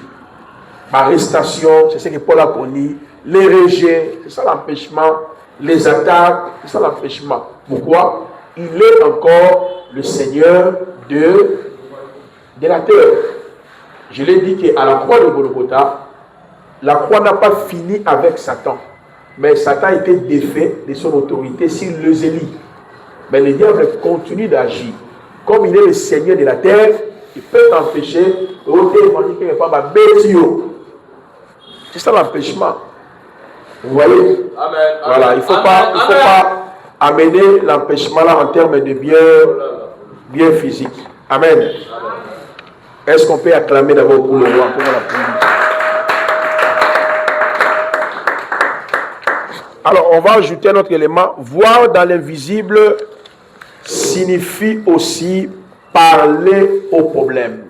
Arrestation, c'est ce que Paul a connu. Les rejets, c'est ça l'empêchement. Les attaques, c'est ça l'empêchement. Pourquoi? Il est encore le Seigneur de la terre. Je l'ai dit qu'à la croix de Golgotha, la croix n'a pas fini avec Satan. Mais Satan a été défait de son autorité sur les élites. Mais le diable continue d'agir. Comme il est le Seigneur de la terre, il peut t'empêcher de c'est ça l'empêchement. Vous voyez? Amen. Voilà, il ne faut pas amener l'empêchement là en termes de bien physique. Amen. Est-ce qu'on peut acclamer d'abord pour le roi? Alors, on va ajouter un autre élément. Voir dans l'invisible signifie aussi parler au problème.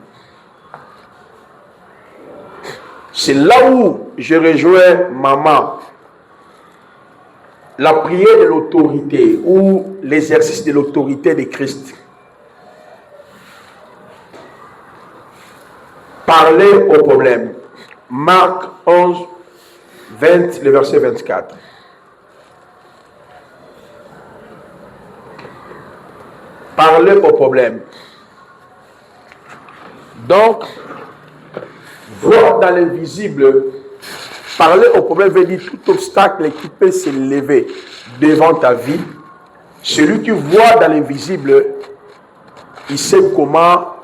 C'est là où je rejoins maman. La prière de l'autorité ou l'exercice de l'autorité de Christ. Parler au problème. Marc 11, 20, le verset 24. Parler au problème. Donc, voir dans l'invisible, parler au problème veut dire tout obstacle qui peut s'élever devant ta vie. Celui qui voit dans l'invisible, il sait comment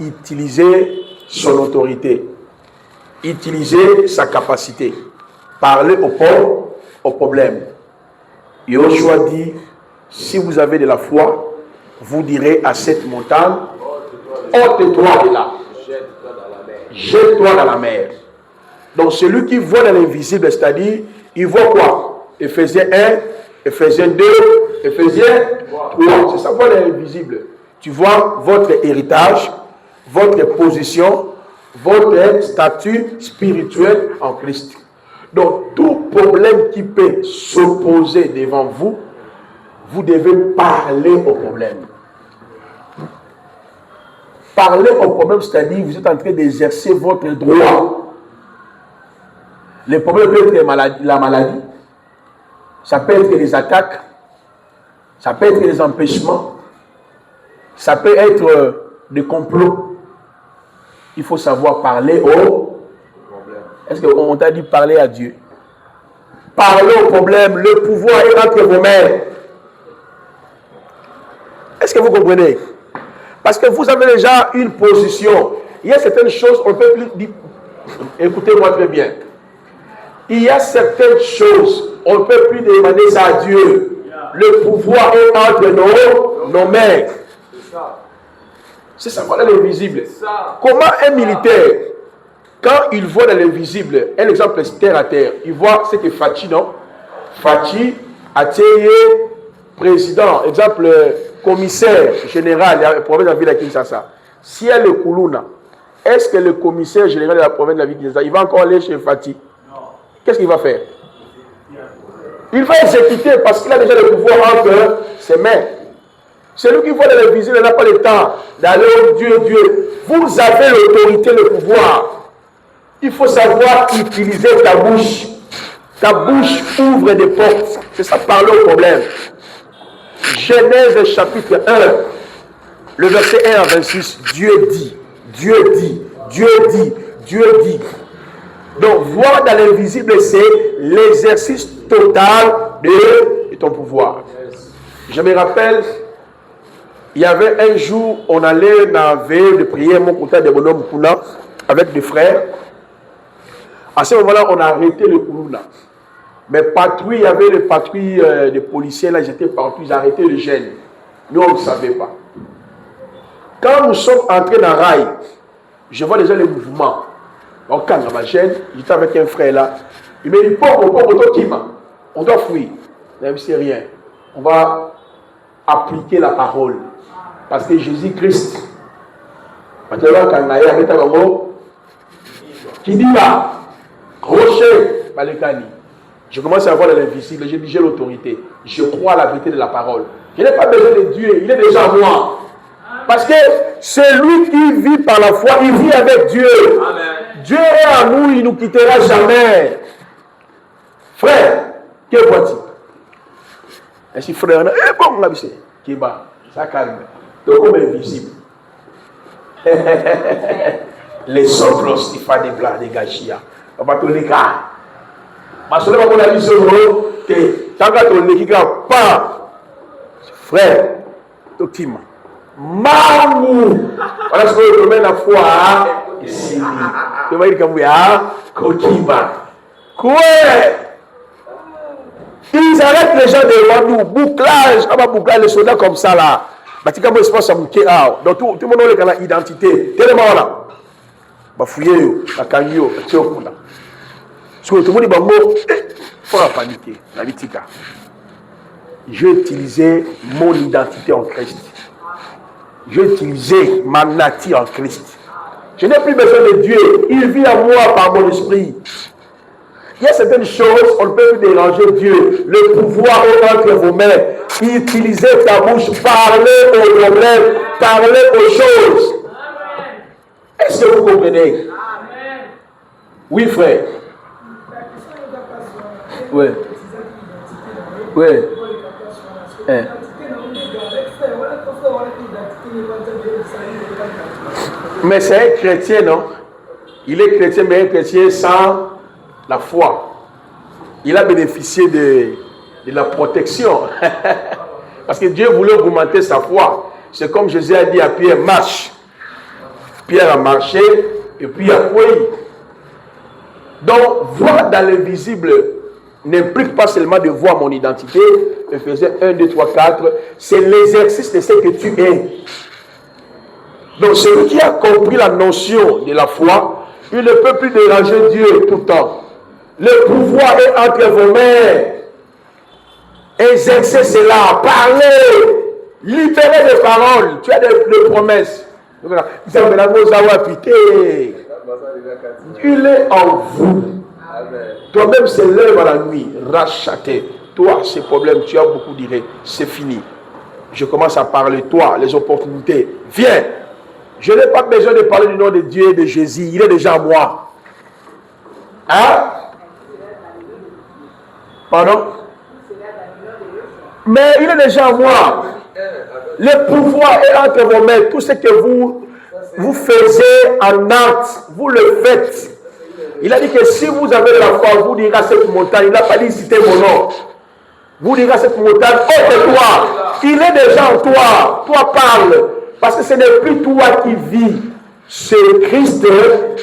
utiliser son autorité, utiliser sa capacité. Parler au problème. Yoshua dit, si vous avez de la foi, vous direz à cette montagne, ôte-toi de là, jette-toi dans la mer. Donc celui qui voit dans l'invisible, c'est-à-dire, il voit quoi? Éphésiens 1, Éphésiens 2, Éphésiens 3. C'est ça, voir dans l'invisible. Tu vois votre héritage, votre position, votre statut spirituel en Christ. Donc tout problème qui peut s'opposer devant vous, vous devez parler au problème. Parler au problème, c'est-à-dire vous êtes en train d'exercer votre droit. Le problème peut être la maladie, ça peut être les attaques, ça peut être les empêchements, ça peut être des complots. Il faut savoir parler au problème. Est-ce qu'on t'a dit parler à Dieu? Parler au problème, le pouvoir est entre vos mains. Est-ce que vous comprenez? Parce que vous avez déjà une position. Il y a certaines choses, on ne peut plus dire. Écoutez-moi très bien. Il y a certaines choses, on ne peut plus demander ça à Dieu. Le pouvoir est entre nos mains. C'est ça, voilà l'invisible. Comment un militaire, quand il voit dans l'invisible, un exemple terre à terre, il voit ce que Fachi, non? Fachi a tiré président, exemple commissaire général de la province de la ville de Kinshasa. Si elle est Koulouna, est-ce que le commissaire général de la province de la ville de Kinshasa, il va encore aller chez Fachi? Qu'est-ce qu'il va faire? Il va exécuter parce qu'il a déjà le pouvoir entre ses mains. Celui qui voit dans l'invisible n'a pas le temps d'aller au Dieu. Vous avez l'autorité, le pouvoir. Il faut savoir utiliser ta bouche. Ta bouche ouvre des portes. C'est ça, parler au problème. Genèse chapitre 1, le verset 1 à 26, Dieu dit, Dieu dit, Dieu dit, Dieu dit. Donc, voir dans l'invisible, c'est l'exercice total de ton pouvoir. Je me rappelle, il y avait un jour, on allait dans la veille de prière, mon compteur de bonhomme Kuna, avec des frères. À ce moment-là, on a arrêté le Koulouna. Mais patrouille, il y avait les patrouilles de policiers, là, ils étaient partout, ils arrêtaient les jeunes. Nous, on ne savait pas. Quand nous sommes entrés dans le rail, je vois déjà les mouvements. Donc, quand ma chaîne, j'étais avec un frère là, il m'a dit, on doit fuir. Même si c'est rien. On va appliquer la parole. Parce que Jésus-Christ, qui dit là, rocher, Balekani. Je commence à voir l'invisible, je dis j'ai l'autorité. Je crois à la vérité de la parole. Je n'ai pas besoin de Dieu, il est déjà moi. Parce que celui qui vit par la foi, il vit avec Dieu. Amen. Dieu est à nous, il ne nous quittera jamais. Frère, que vois-tu? Ainsi, frère, bon, là, c'est qui va, ça calme. Donc, comme invisible. Les soplos, il faut des blancs, des gâchis. On va tous les cas. Ma soeur, on a dit ce mot que tant que tu n'es pas, frère, tu m'as. Mamou! Voilà ce que je mets la foi ici. Tu vas dire comme Kokiba. Quoi? Ils arrêtent les gens devant nous. Bouclage, on va boucler les soldats comme ça là. Donc tout le monde a l'identité. Tellement là. Bah fouiller, bah kanyo, bah tchokuna. Parce que tout le monde dit bon mot, faut pas paniquer. La vitika. Je vais utiliser mon identité en Christ. Je vais utiliser ma nature en Christ. Je n'ai plus besoin de Dieu. Il vit à moi par mon esprit. Il y a certaines choses, on ne peut plus déranger Dieu. Le pouvoir est entre vos mains. Utilisez ta bouche, parlez aux problèmes, parlez aux choses. Est-ce que vous comprenez? Oui, frère. Oui. Oui. Mais c'est un chrétien, non? Il est chrétien, mais un chrétien sans la foi. Il a bénéficié de la protection. Parce que Dieu voulait augmenter sa foi. C'est comme Jésus a dit à Pierre, marche. Pierre a marché et puis a couru. Donc, voir dans l'invisible n'implique pas seulement de voir mon identité. Éphésiens 1, 2, 3, 4. C'est l'exercice de ce que tu es. Donc, celui qui a compris la notion de la foi, il ne peut plus déranger Dieu tout le temps. Le pouvoir est entre vos mains. Exercez cela. Parlez. Libérez les paroles. Tu as des promesses. Il est en vous. Toi-même, c'est l'heure à la nuit. Rachaté. Toi, ces problèmes, tu as beaucoup d'idées. C'est fini. Je commence à parler. Toi, les opportunités. Viens. Je n'ai pas besoin de parler du nom de Dieu et de Jésus. Il est déjà à moi. Hein? Pardon? Mais il est déjà à moi. Le pouvoir est entre vos mains. Tout ce que vous faites en acte, vous le faites. Il a dit que si vous avez la foi, vous direz à cette montagne, il n'a pas dit citer mon nom. Vous direz à cette montagne, ôte-toi. Il est déjà en toi. Toi parle. Parce que ce n'est plus toi qui vis. C'est Christ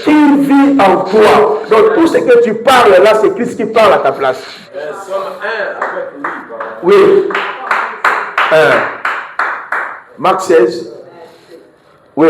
qui vit en toi. Donc tout ce que tu parles là, c'est Christ qui parle à ta place. Oui. Marc 16. Oui.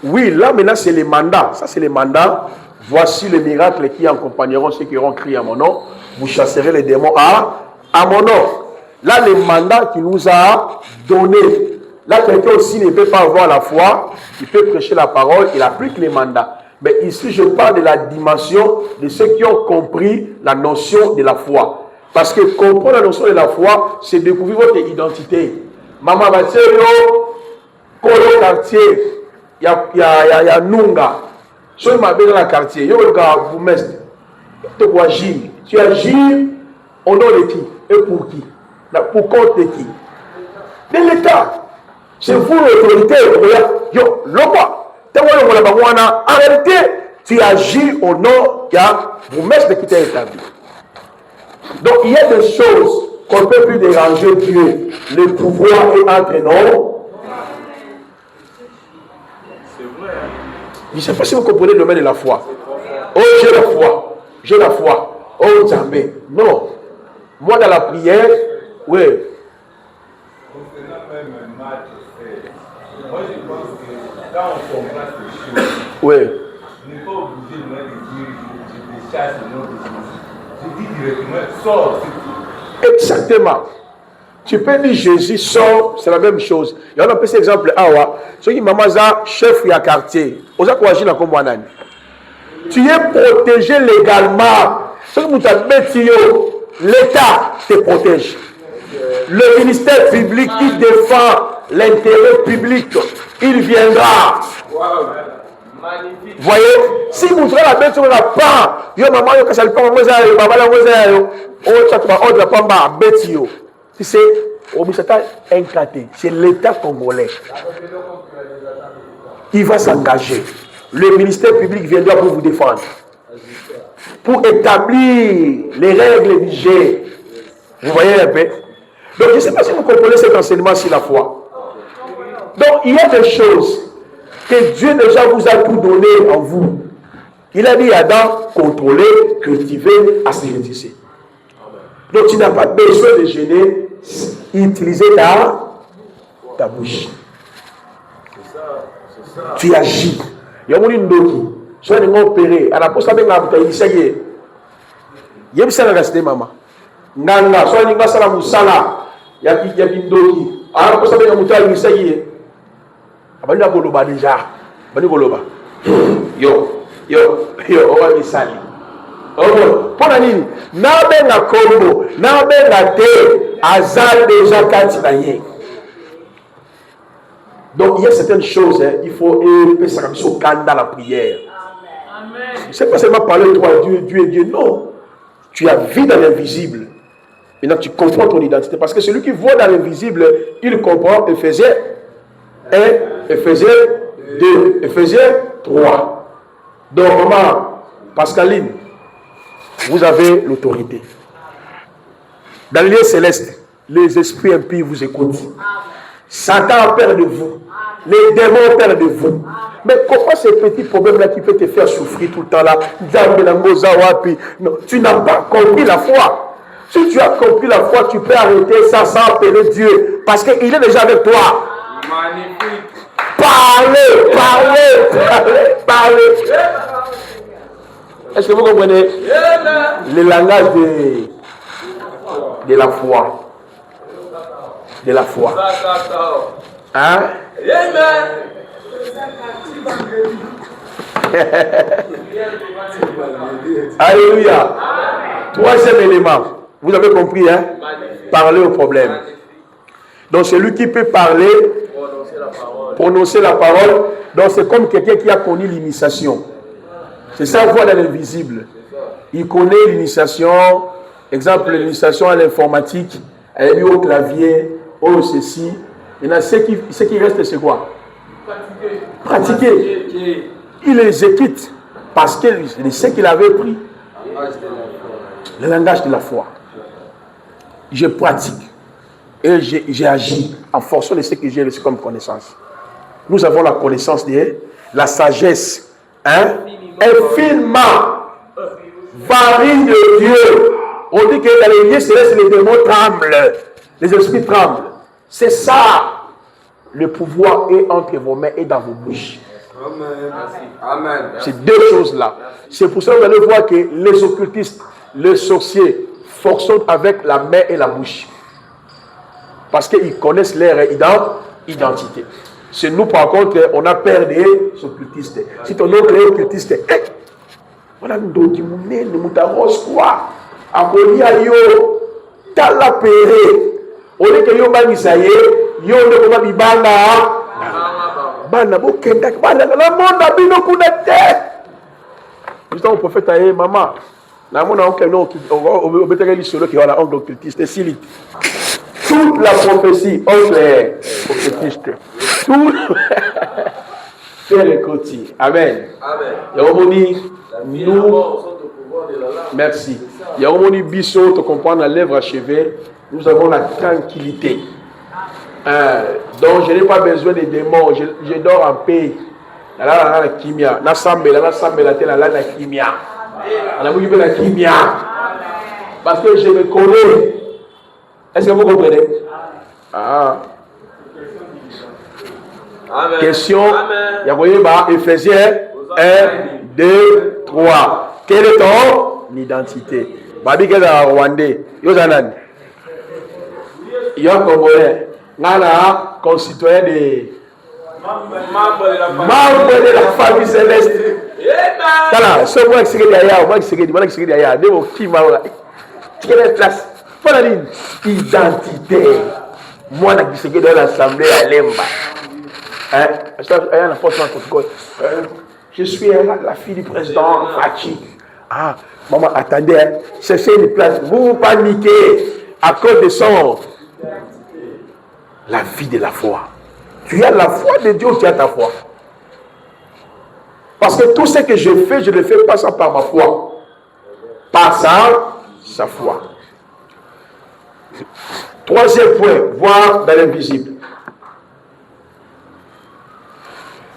Oui, là maintenant c'est les mandats. Ça c'est les mandats. Voici les miracles qui accompagneront ceux qui auront crié à mon nom. Vous chasserez les démons à mon nom. Là, les mandats qu'il nous a donnés. Là, quelqu'un aussi ne peut pas avoir la foi. Il peut prêcher la parole. Il applique les mandats. Mais ici, je parle de la dimension de ceux qui ont compris la notion de la foi. Parce que comprendre la notion de la foi, c'est découvrir votre identité. Maman Batseyo, Kolo Quartier, il y a Nunga. Soit il m'a dans le quartier, il y a vous mettez. Tu dois agir. Tu agis au nom de qui et pour qui? Pour compte de qui? De l'État. C'est vous l'autorité. Yo, l'Opa. En réalité, tu agis au nom de vous mettez qui t'est établi. Donc il y a des choses qu'on ne peut plus déranger Dieu. Le pouvoir est entre nous. Je ne sais pas si vous comprenez le domaine de la foi. Oh, j'ai la foi. J'ai la foi. Oh, jamais. Non. Moi, dans la prière, oui. Moi, je pense que quand on comprend ces choses, Oui. on n'est pas obligé de dire je déchasse le nom de Jésus. Je dis directement, sors. Exactement. Tu peux dire Jésus sort, c'est la même chose. Et on a pris cet exemple. Ceux qui maman chef de quartier, tu es protégé légalement. Ceux qui l'État te protège. Le ministère public qui défend l'intérêt public, il viendra. Magnifique. Voyez, si vous trouvez la bête sur la part, yo maman yo kasal pas moi ça yo baba la moi ça yo, on ça va on la pas bête yo. Tu sais, au Bissata incarté, c'est l'État congolais. Il va s'engager. Le ministère public viendra pour vous défendre. Pour établir les règles du jeu. Vous voyez un peu? Donc je ne sais pas si vous comprenez cet enseignement sur la foi. Donc il y a des choses que Dieu déjà vous a tout donné en vous. Il a dit à Adam, contrôler, cultiver, assaisonner. Donc tu n'as pas besoin de gêner, utiliser ta bouche. Tu agis. Il y a une doki. Soit une opéré. À la poste avec la bouteille, ça y est. Il y a une salle restée, maman. Nanga, soit une salle à moussala. Il y a une doki. À la poste avec la bouteille, ça y est. Abani goloba déjà. Abani goloba. Yo, on va me salir. Pour la ligne, n'abe na combo, n'abe na te, azal déjà quand donc il y a certaines choses, il faut dans la prière. C'est pas seulement parler de toi, Dieu et Dieu, non. Tu as vu dans l'invisible. Maintenant tu comprends ton identité. Parce que celui qui voit dans l'invisible, il comprend Éphésiens 1, Éphésiens 2, Éphésiens 3. Donc maman, Pascaline, vous avez l'autorité. Dans le lieu céleste, les esprits impies vous écoutent. Satan a peur de vous. Les démons ont peur de vous. Mais comment ce petit problème-là qui peut te faire souffrir tout le temps là? Non, tu n'as pas compris la foi. Si tu as compris la foi, tu peux arrêter ça sans appeler Dieu. Parce qu'il est déjà avec toi. Magnifique. Parlez. Est-ce que vous comprenez le langage de la foi? De la foi. Hein? Alléluia. Troisième élément. Vous avez compris, hein? Parler au problème. Donc celui qui peut parler, prononcer la parole, donc c'est comme quelqu'un qui a connu l'initiation. C'est ça, on voit dans l'invisible. Il connaît l'initiation, exemple l'initiation à l'informatique, elle est mis au clavier, au ceci. Il y a ce qui reste, c'est quoi? Pratiquer. Il les écoute parce qu'il sait qu'il avait pris le langage de la foi. Je pratique et j'ai agi en fonction de ce que j'ai reçu comme connaissance. Nous avons la connaissance de la sagesse, infiniment varie de Dieu. On dit que dans les lieux célestes, les démons tremblent, les esprits tremblent. C'est ça. Le pouvoir est entre vos mains et dans vos bouches. Amen. C'est deux choses-là. C'est pour ça que vous allez voir que les occultistes, les sorciers, fonctionnent avec la main et la bouche. Parce qu'ils connaissent leur identité. C'est nous, par contre, on a peur des occultistes. Si ton oncle est occultiste, voilà, nous avons quoi? Abolia yo, tala pere. On dit que yo bani ça y est, yo ne peut pas bibanga. Bana bo kenda bana la monde abino kunete. Justement, le prophète a dit, maman, toute la prophétie, prophétiste. Tout le côté. Amen. Nous, merci. Il y a un biseau, tu comprends, la lèvre achevée. Nous avons la tranquillité. Donc, je n'ai pas besoin de démons. Je dors en paix. La kimia. La sambe, la kimia. La kimia. Parce que je me connais. Est-ce que vous comprenez? Amen. Question. Éphésiens 1, 2, 3. Quelle est ton identité? Babi Keda Rwandais. Yozanan. Yo Congolais. Nana, concitoyen de. Membre de la famille céleste. Voilà, ce moi qui est derrière, moi qui est derrière, de vos qui m'a. Quelle est la place? Voilà l'identité. Moi, je suis dans l'assemblée à Lemba. Je suis la fille du président Fachi. Ah, maman, attendez, cherchez une place. Vous paniquez à cause de son. La vie de la foi. Tu as la foi de Dieu, tu as ta foi. Parce que tout ce que je fais, je le fais pas ça par ma foi. Par sa foi. Troisième point, voir dans l'invisible.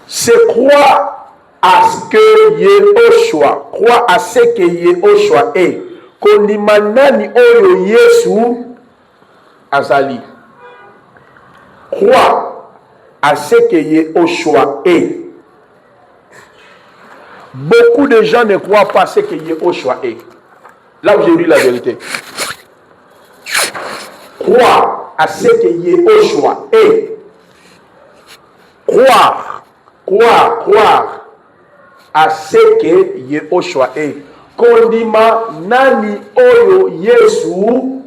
C'est croire à ce que Yehoshua, croire à ce que Yehoshua est. Konimanani oyo Yesu azali. Croire à ce que Yehoshua est. Beaucoup de gens ne croient pas à ce que Yehoshua est. Là où j'ai lu la vérité. Croire à ce que Yehoshua est. Croire à ce que Yehoshua est. Kondima nani oyo Yesu.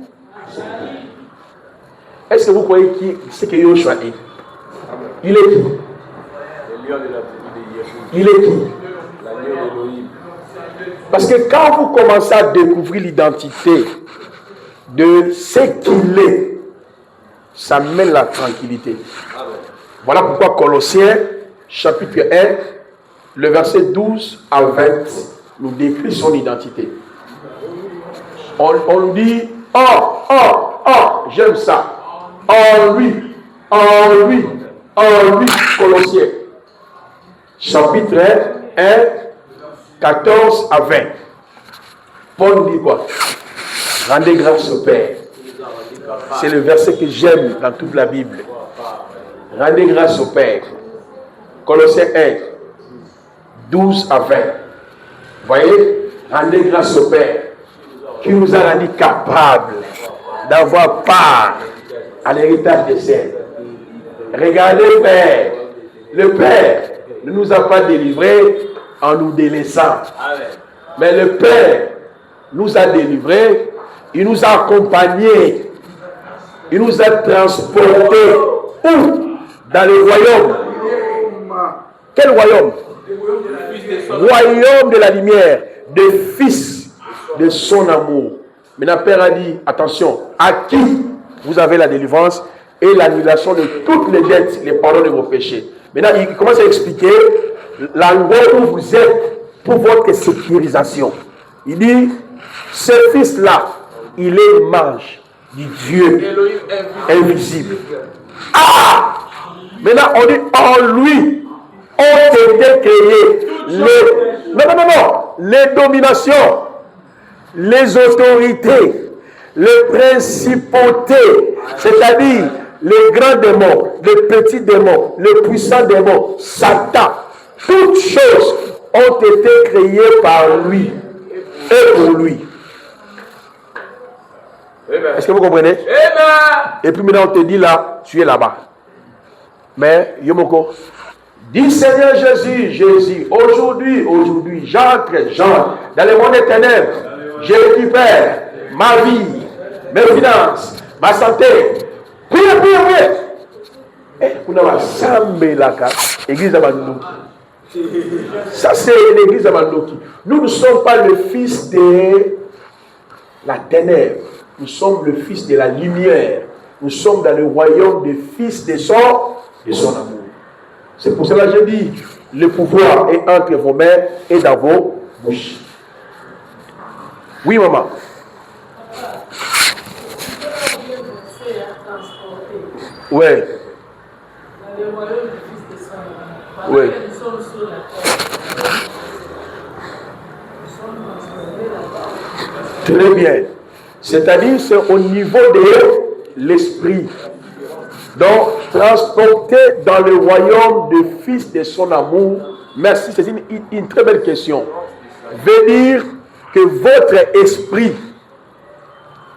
Est-ce que vous croyez ce que Yehoshua est? Il est qui? Il est qui? Parce que quand vous commencez à découvrir l'identité de ce qu'il est, ça mène la tranquillité. Voilà pourquoi Colossiens, chapitre 1, le verset 12 à 20, nous décrit son identité. On dit, j'aime ça. En lui, Colossiens, chapitre 1, 14 à 20. Paul dit quoi? Rendez grâce au Père. C'est le verset que j'aime dans toute la Bible. Rendez grâce au Père. Colossiens 1, 12 à 20. Voyez? Rendez grâce au Père qui nous a rendu capables d'avoir part à l'héritage des saints. Regardez, Père. Le Père ne nous a pas délivrés en nous délaissant. Mais le Père nous a délivrés, il nous a accompagnés, il nous a transportés. Où? Dans le royaume. Quel royaume? Royaume de la lumière, des fils de son amour. Maintenant, Père a dit, attention, à qui vous avez la délivrance et l'annulation de toutes les dettes, les pardons de vos péchés. Maintenant, il commence à expliquer l'endroit où vous êtes pour votre sécurisation. Il dit, ce fils-là, il est l'image du Dieu invisible. Ah! Maintenant, on dit, en lui, ont été créées les dominations, les autorités, les principautés, c'est-à-dire les grands démons, les petits démons, les puissants démons, Satan, toutes choses ont été créées par lui et pour lui. Est-ce que vous comprenez? Et puis maintenant on te dit là, tu es là-bas. Mais Yomoko, dis Seigneur Jésus, aujourd'hui, j'entre dans le monde des ténèbres, je récupère ma vie, mes finances, ma santé. Priez. Et vous n'avez pas église à Bandou. Ça, c'est l'église à Mandoki. Nous ne sommes pas le fils de la ténèbre. Nous sommes le fils de la lumière. Nous sommes dans le royaume des fils de son amour. C'est pour cela que je dis, le pouvoir est entre vos mains et dans vos bouches. Oui, maman. Oui. Dans le royaume du fils de son amour. Oui. Nous sommes sur la terre. Nous sommes transformés là-bas. Très bien. C'est-à-dire, c'est au niveau de l'esprit. Donc, transporté dans le royaume du fils de son amour. Merci, c'est une très belle question. Veut dire que votre esprit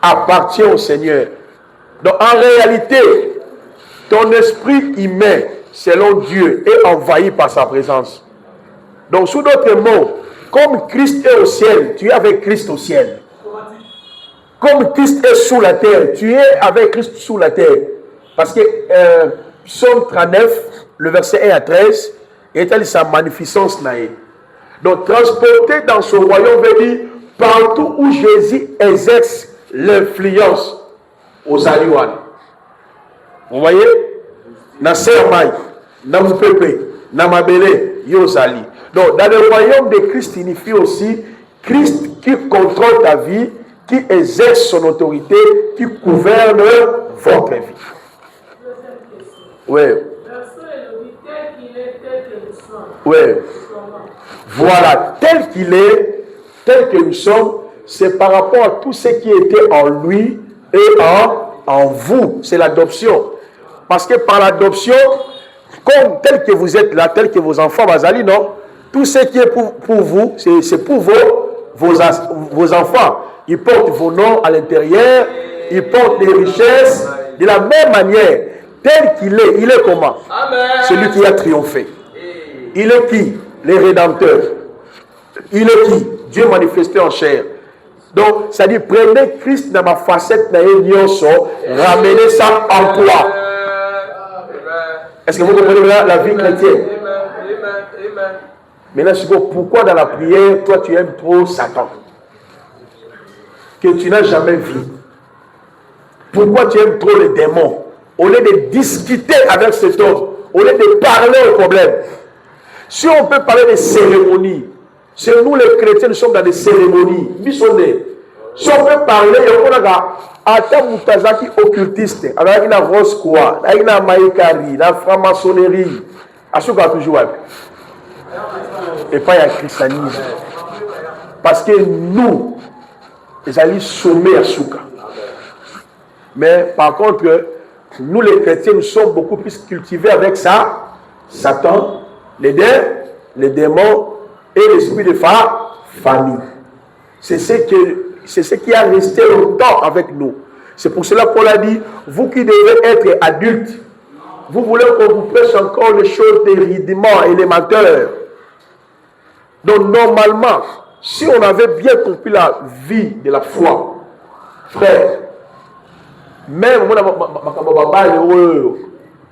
appartient au Seigneur. Donc, en réalité, ton esprit humain, selon Dieu, est envahi par sa présence. Donc, sous d'autres mots, comme Christ est au ciel, tu es avec Christ au ciel. Comme Christ est sous la terre, tu es avec Christ sous la terre. Parce que Psaume 39, le verset 1 à 13, est sa magnificence naïe. Donc, transporter dans son royaume veut dire partout où Jésus exerce l'influence aux Aliouanes. Vous voyez? Na Sermaï, na Moupepe, na Mabele, Yozali. Donc, dans le royaume de Christ, signifie aussi Christ qui contrôle ta vie, qui exerce son autorité, qui gouverne votre vie. Oui. Oui. Voilà, tel qu'il est, tel que nous sommes, c'est par rapport à tout ce qui était en lui et en vous. C'est l'adoption. Parce que par l'adoption, comme tel que vous êtes là, tel que vos enfants, Bazali, non? Tout ce qui est pour vous, c'est pour vos enfants. Ils portent vos noms à l'intérieur, ils portent des richesses. De la même manière, tel qu'il est, il est comment? Celui qui a triomphé. Il est qui? Les rédempteurs. Il est qui? Dieu manifesté en chair. Donc, ça dit, prenez Christ dans ma facette, ramenez ça en toi. Est-ce que vous comprenez la vie chrétienne? Maintenant, pourquoi dans la prière, toi tu aimes trop Satan? Que tu n'as jamais vu. Pourquoi tu aimes trop les démons? Au lieu de discuter avec cet homme, au lieu de parler au problème. Si on peut parler des cérémonies, c'est nous les chrétiens, nous sommes dans des cérémonies. Si on peut parler, on a ata mutazaki occultiste, avec une rose quoi, avec une maïkari, la franc-maçonnerie, à ce qu'on a toujours avec. Et pas il y a le christianisme. Parce que nous, les alliés sommés à Souka. Mais par contre, nous les chrétiens, nous sommes beaucoup plus cultivés avec ça, Satan, les démons et l'esprit de famille. C'est ce qui a resté longtemps avec nous. C'est pour cela qu'on a dit, vous qui devez être adultes, vous voulez qu'on vous prêche encore les choses des rudiments élémentaires. Donc normalement, si on avait bien compris la vie de la foi, frère, même moi,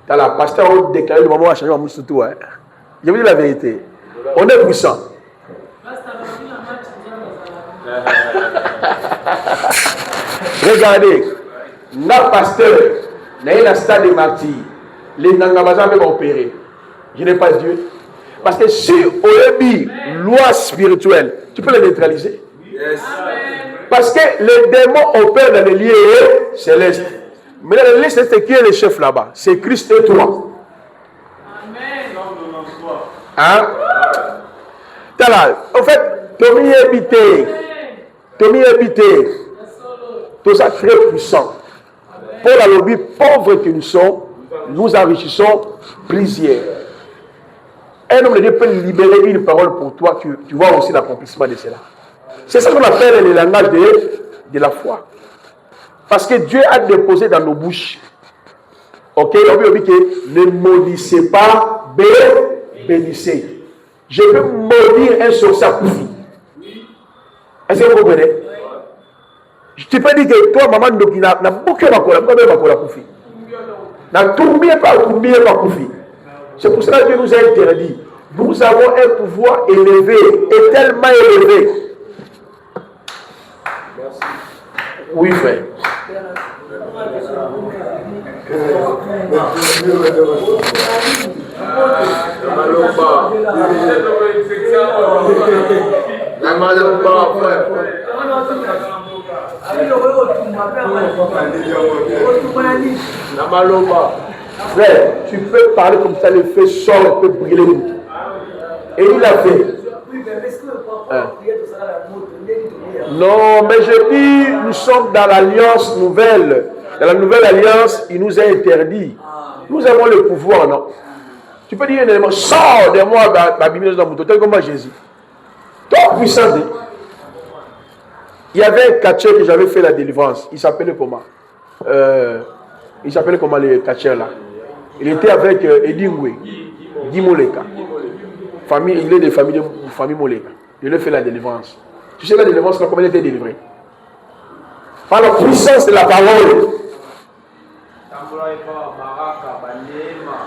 dans la pasteur, on déclare le moment à changer mon surtout. Je vous dis la vérité. On est puissant. Regardez, notre pasteur, il a un stade de martyr. Les Nangabazans peuvent opérer. Je n'ai pas Dieu. Parce que si on est loi spirituelle, tu peux les neutraliser. Yes. Parce que les démons opèrent dans les lieux célestes. Mais dans les lieux célestes, qui est le chef là-bas? C'est Christ et toi. Amen. Hein? En fait, Tommy habité. Tout ça très puissant. Pour la lobby pauvre que nous sommes, nous enrichissons plusieurs. Un homme de Dieu peut libérer une parole pour toi, tu vois aussi l'accomplissement de cela. C'est ça qu'on appelle le langage de la foi. Parce que Dieu a déposé dans nos bouches. Ok, ne maudissez pas, bénissez. Je peux maudire un sorcier à Koufi. Est-ce que vous comprenez? Tu peux dire que toi, maman, n'a bouqué ma cola, Koufi. N'a tombé pas Koufi. C'est pour cela que Dieu nous a interdit. Nous avons un pouvoir élevé, et tellement élevé. Merci. Oui, frère. Frère, tu peux parler comme ça, le feu sort, il peut brûler nous. Et il a fait. Non, mais je dis, nous sommes dans l'alliance nouvelle. Dans la nouvelle alliance, il nous est interdit. Nous avons le pouvoir, non? Tu peux dire un élément, sors de moi, ma Bible dans mon tel comme moi, Jésus. Toi, puissant. Il y avait un catcheur que j'avais fait la délivrance. Il s'appelait comment? Il s'appelait comment le catcheur là? Il était avec Edingwe, Guy Moleka. Famille, il est de famille Moleka. Il a fait la délivrance. Tu sais la délivrance, comment il était délivré? Par la puissance de la parole.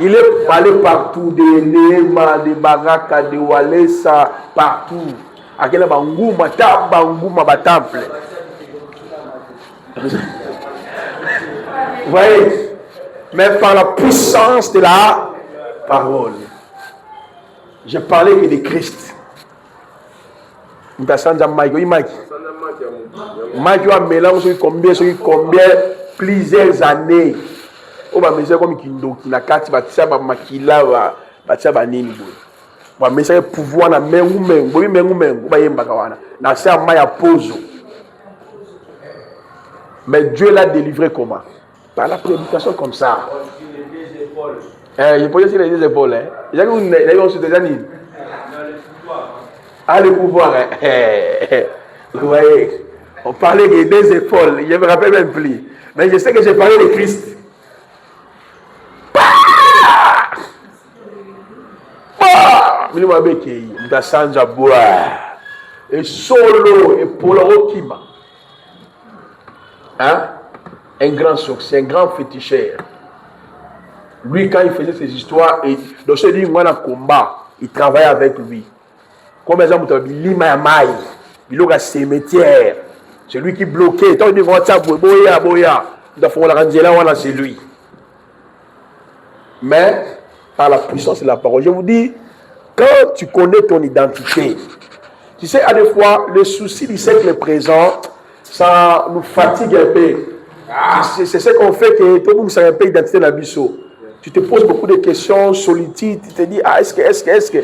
Il est allé partout, de Nema, de Baraka, de Walesa, partout. À quel Bangouma, Bangouma, Batample. Vous voyez? Mais par la puissance de la parole. Je parlais que de Christ. Mike a mélangé combien plusieurs années. On va mettre comme Kindoki, la carte, Batia, Makila, Batia, Banini. On va mettre le pouvoir dans la main, dans sa main pose. Mais Dieu l'a délivré comment? Par la prédication comme ça. Je peux dire les deux épaules. J'ai vu des années. Ah, le pouvoir. Vous voyez, on parlait des deux épaules. Je ne me rappelle même plus. Mais je sais que j'ai parlé de Christ. Et solo et pour le Rokima. Hein? Un grand succès, un grand féticheur. Lui, quand il faisait ses histoires, et dans ce livre, on a combat, il travaillait avec lui. Comme exemple, il a un cimetière. C'est lui qui bloquait. Tant qu'il dit, c'est lui. Mais, par la puissance de la parole, je vous dis, quand tu connais ton identité, tu sais, à des fois, le souci du siècle présent, ça nous fatigue un peu. C'est ce qu'on fait que tout le monde s'est un peu identité dans l'abissau. Tu te poses beaucoup de questions, solitude, tu te dis, ah, est-ce que.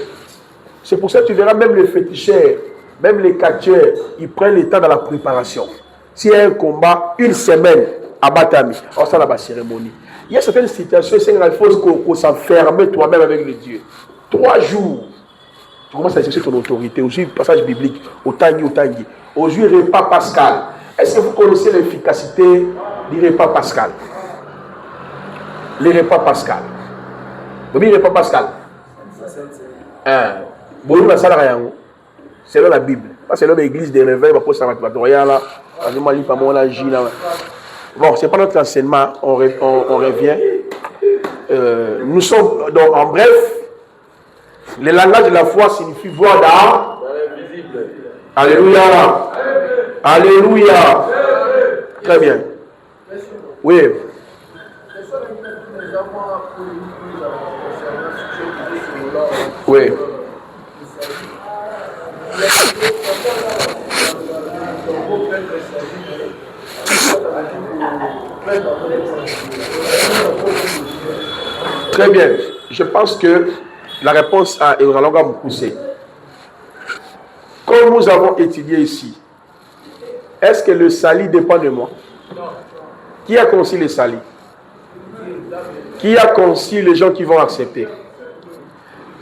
C'est pour ça que tu verras même les féticheurs, même les catcheurs, ils prennent le temps dans la préparation. S'il y a un combat, une semaine à Batami, on s'en a la cérémonie. Il y a certaines situations, il faut s'enfermer toi-même avec le Dieu. 3 jours, tu commences à exercer ton autorité. Aujourd'hui, passage biblique, au Tangi. Aujourd'hui, repas pascal. Est-ce que vous connaissez l'efficacité du repas pascal? Les repas pascal. Vous voyez les repas pascal? Selon la Bible. Pas selon l'église des réveils, bon, c'est pas notre enseignement, on revient. Nous sommes, donc, en bref, le langage de la foi signifie voir dans. Alléluia. Alléluia. Très bien. Oui. Oui. Très bien. Je pense que la réponse à Euralonga Moukoussé. Comme nous avons étudié ici, est-ce que le salut dépend de moi? Qui a conçu le salut? Qui a conçu les gens qui vont accepter?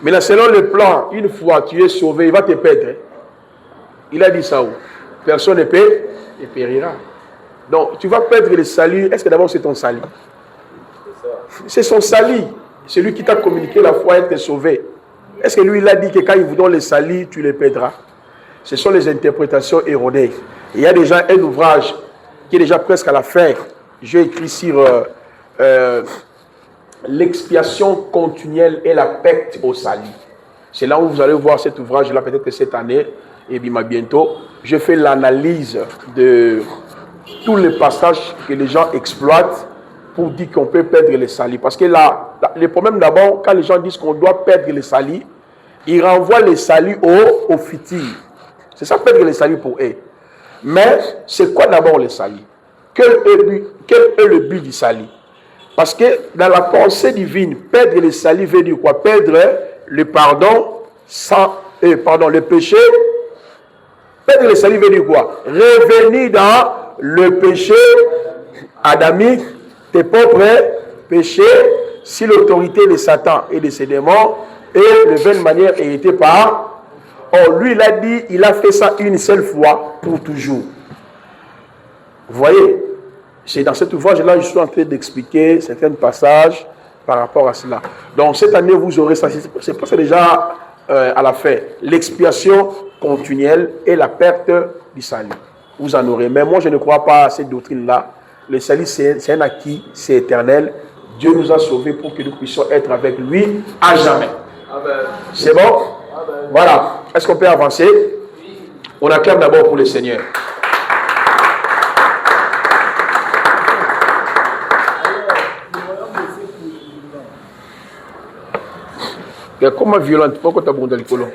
Mais là, selon le plan, une fois tu es sauvé, il va te perdre. Il a dit ça où? Personne ne paie et périra. Donc, tu vas perdre le salut. Est-ce que d'abord c'est ton salut? C'est son salut. C'est lui qui t'a communiqué la foi et t'es sauvé. Est-ce que lui, il a dit que quand il vous donne le salut, tu le perdras? Ce sont les interprétations erronées. Il y a déjà un ouvrage qui est déjà presque à la fin. J'ai écrit sur l'expiation continuelle et la perte au salut. C'est là où vous allez voir cet ouvrage-là, peut-être que cette année, et bien bientôt. Je fais l'analyse de tous les passages que les gens exploitent pour dire qu'on peut perdre les salis. Parce que là, le problème d'abord, quand les gens disent qu'on doit perdre les salis, ils renvoient les salis au futur. C'est ça, perdre les salis pour eux. Mais c'est quoi d'abord les salis? Quel est le but du salis? Parce que dans la pensée divine, perdre les salis veut dire quoi? Perdre le pardon, le péché. Perdre les salis veut dire quoi? Revenir dans le péché adamique, tes propres péchés, si l'autorité de Satan et de ses démons est de vaine manière héritée par. Or, lui, il a dit, il a fait ça une seule fois pour toujours. Vous voyez? C'est dans cet ouvrage-là, je suis en train d'expliquer certains passages par rapport à cela. Donc, cette année, vous aurez ça. C'est presque déjà à la fin. L'expiation continuelle et la perte du salut. Vous en aurez. Mais moi, je ne crois pas à cette doctrine-là. Le salut, c'est un acquis, c'est éternel. Dieu nous a sauvés pour que nous puissions être avec lui à jamais. C'est bon? Amen. Voilà. Est-ce qu'on peut avancer? On acclame d'abord pour le Seigneur. Mais comment violente? Pourquoi tu as besoin de l'école?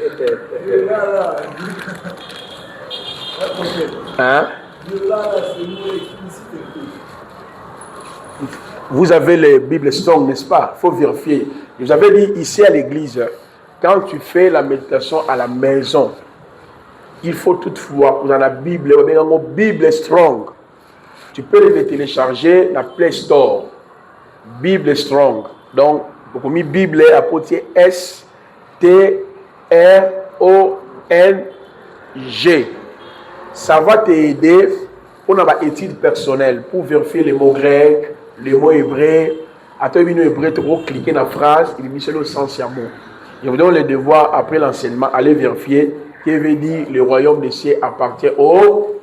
Hein? Vous avez les Bibles Strong, n'est-ce pas? Il faut vérifier. Je vous avais dit ici à l'église, quand tu fais la méditation à la maison, il faut toutefois, dans la Bible, Bible Strong. Tu peux les télécharger dans la Play Store. Bible Strong. Donc, vous avez mis Bible apôtre S-T-R-O-N-G. Ça va t'aider pour une étude personnelle, pour vérifier les mots grecs, les mots hébreux. À toi, il hébreu, tu peux cliquer dans la phrase, il met sur le sens à mot. Je vous donne le devoir, après l'enseignement, aller vérifier qui veut dire le royaume des cieux appartient aux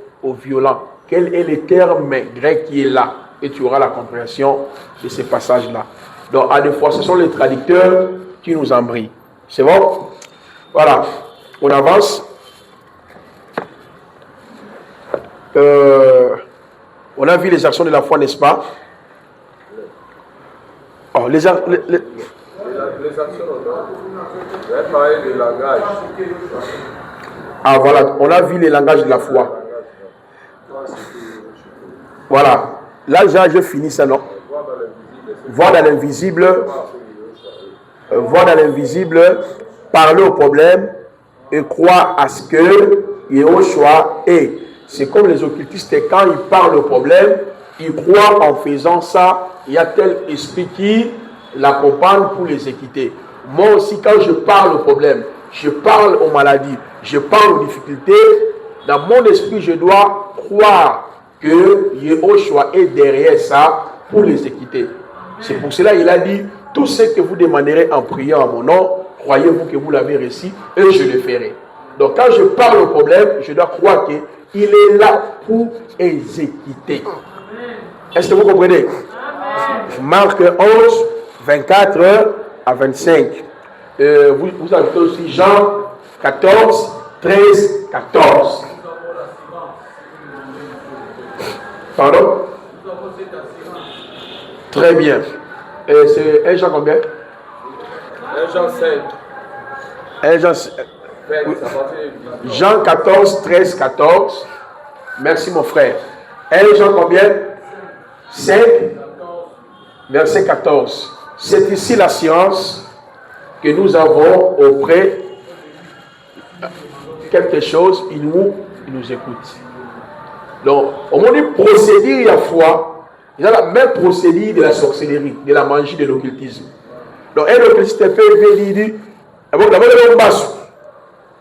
violents. Quel est le terme grec qui est là? Et tu auras la compréhension de ces passages-là. Donc, à des fois, ce sont les traducteurs qui nous embrient. C'est bon? Voilà. On avance. On a vu les actions de la foi, n'est-ce pas? Oh, les actions, on a parlé de langage. Ah, voilà. On a vu les langages de la foi. Voilà. Là, je finis ça, non? Voir dans l'invisible, parler au problème et croire à ce que Yahushua est. C'est comme les occultistes, quand ils parlent au problème, ils croient en faisant ça, il y a tel esprit qui l'accompagne pour les équiter. Moi aussi, quand je parle au problème, je parle aux maladies, je parle aux difficultés, dans mon esprit, je dois croire que Yahushua est derrière ça pour les équiter. C'est pour cela qu'il a dit, tout ce que vous demanderez en priant à mon nom, croyez-vous que vous l'avez reçu et je le ferai. Donc quand je parle au problème, je dois croire qu'il est là pour exécuter. Est-ce que vous comprenez? Marc 11, 24 à 25. Vous avez aussi Jean 14, 13, 14. Pardon? Très bien. C'est 1 Jean combien? 1 Jean 5. 1 Jean 5. Jean 14, 13, 14. Merci mon frère. 1 Jean combien? 5. Verset 14. C'est ici la science que nous avons auprès quelque chose, il nous écoute. Donc, au moment du procédé de la foi, il y a la même procédé de la sorcellerie, de la magie, de l'occultisme. Donc, un occultiste peut dire,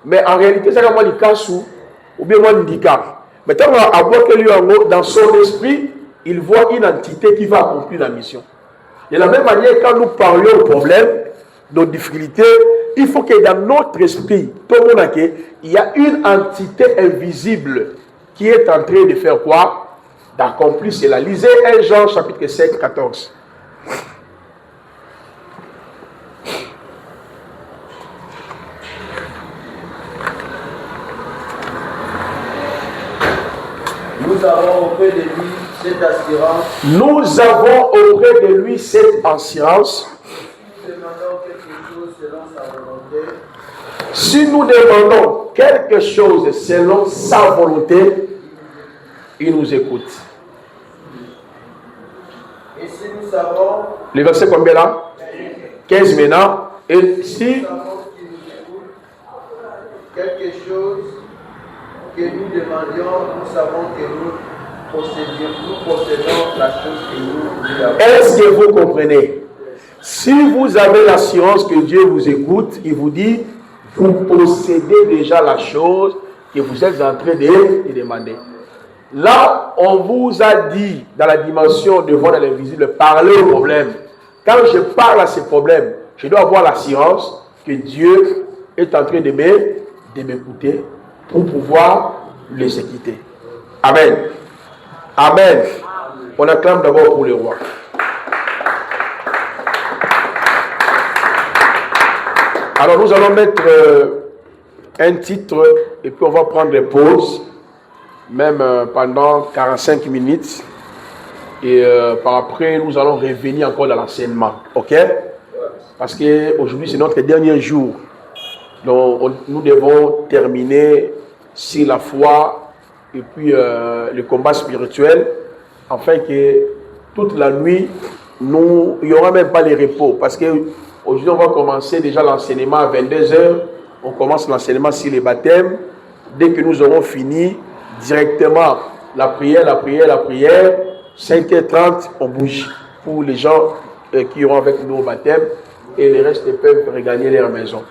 mais en réalité, c'est comme moi, il casse ou bien moi, il handicap. Mais tant que lui, dans son esprit, il voit une entité qui va accomplir la mission. De la même manière, quand nous parlons au problème, nos difficultés, il faut que dans notre esprit, tout le monde il y a une entité invisible qui est en train de faire quoi? D'accomplir cela. Lisez 1 Jean chapitre 5, 14. Nous avons auprès de lui cette assurance. Nous avons auprès de lui cette assurance. Si nous demandons quelque chose selon sa volonté, il nous écoute. Et si nous savons... Le verset combien là? 15 maintenant. Et si nous savons qu'il nous écoute, quelque chose que nous demandions, nous savons que nous possédons la chose que nous lui avons. Est-ce que vous comprenez? Si vous avez l'assurance que Dieu vous écoute, il vous dit, vous possédez déjà la chose que vous êtes en train de demander. Là, on vous a dit, dans la dimension de voir dans l'invisible, parler au problème. Quand je parle à ces problèmes, je dois avoir l'assurance que Dieu est en train de m'écouter pour pouvoir les écouter. Amen. Amen. On acclame d'abord pour le roi. Alors nous allons mettre un titre et puis on va prendre des pauses, même pendant 45 minutes. Et par après, nous allons revenir encore dans l'enseignement. Ok? Parce qu'aujourd'hui, c'est notre dernier jour. Donc, nous devons terminer sur la foi et puis le combat spirituel, afin que toute la nuit, il n'y aura même pas les repos. Parce qu'aujourd'hui, on va commencer déjà l'enseignement à 22h. On commence l'enseignement sur les baptêmes. Dès que nous aurons fini, directement, la prière, 5h30, on bouge pour les gens qui iront avec nous au baptême et les restes peuvent regagner leur maison.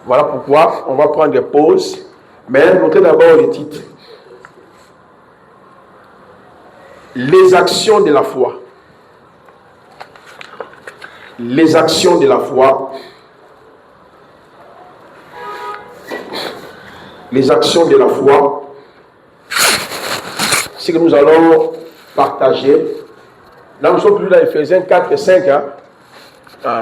Voilà pourquoi on va prendre des pauses, mais notez d'abord le titre. Les actions de la foi. Les actions de la foi. Les actions de la foi. C'est que nous allons partager. Là, nous sommes plus dans Ephésiens 4 et 5.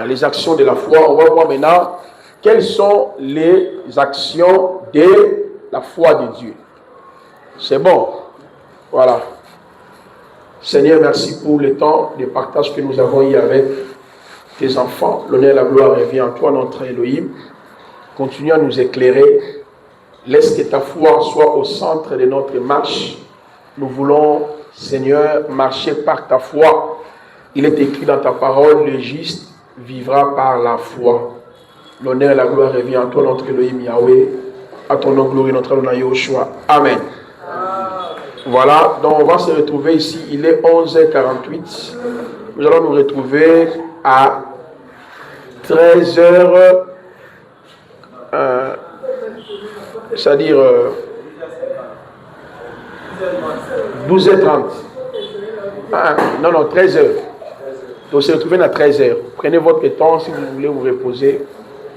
Les actions de la foi. On va voir maintenant quelles sont les actions de la foi de Dieu. C'est bon. Voilà. Seigneur, merci pour le temps de partage que nous avons eu avec tes enfants. L'honneur et la gloire revient en toi, notre Elohim. Continue à nous éclairer. Laisse que ta foi soit au centre de notre marche. Nous voulons, Seigneur, marcher par ta foi. Il est écrit dans ta parole, le juste vivra par la foi. L'honneur et la gloire revient en toi, notre Elohim Yahweh. À ton nom, gloire, notre nom, Yahushua. Amen. Voilà, donc on va se retrouver ici. Il est 11h48. Nous allons nous retrouver à 13h. C'est-à-dire 12h30. Non, 13h. Donc, on se retrouve à 13h. Prenez votre temps si vous voulez vous reposer.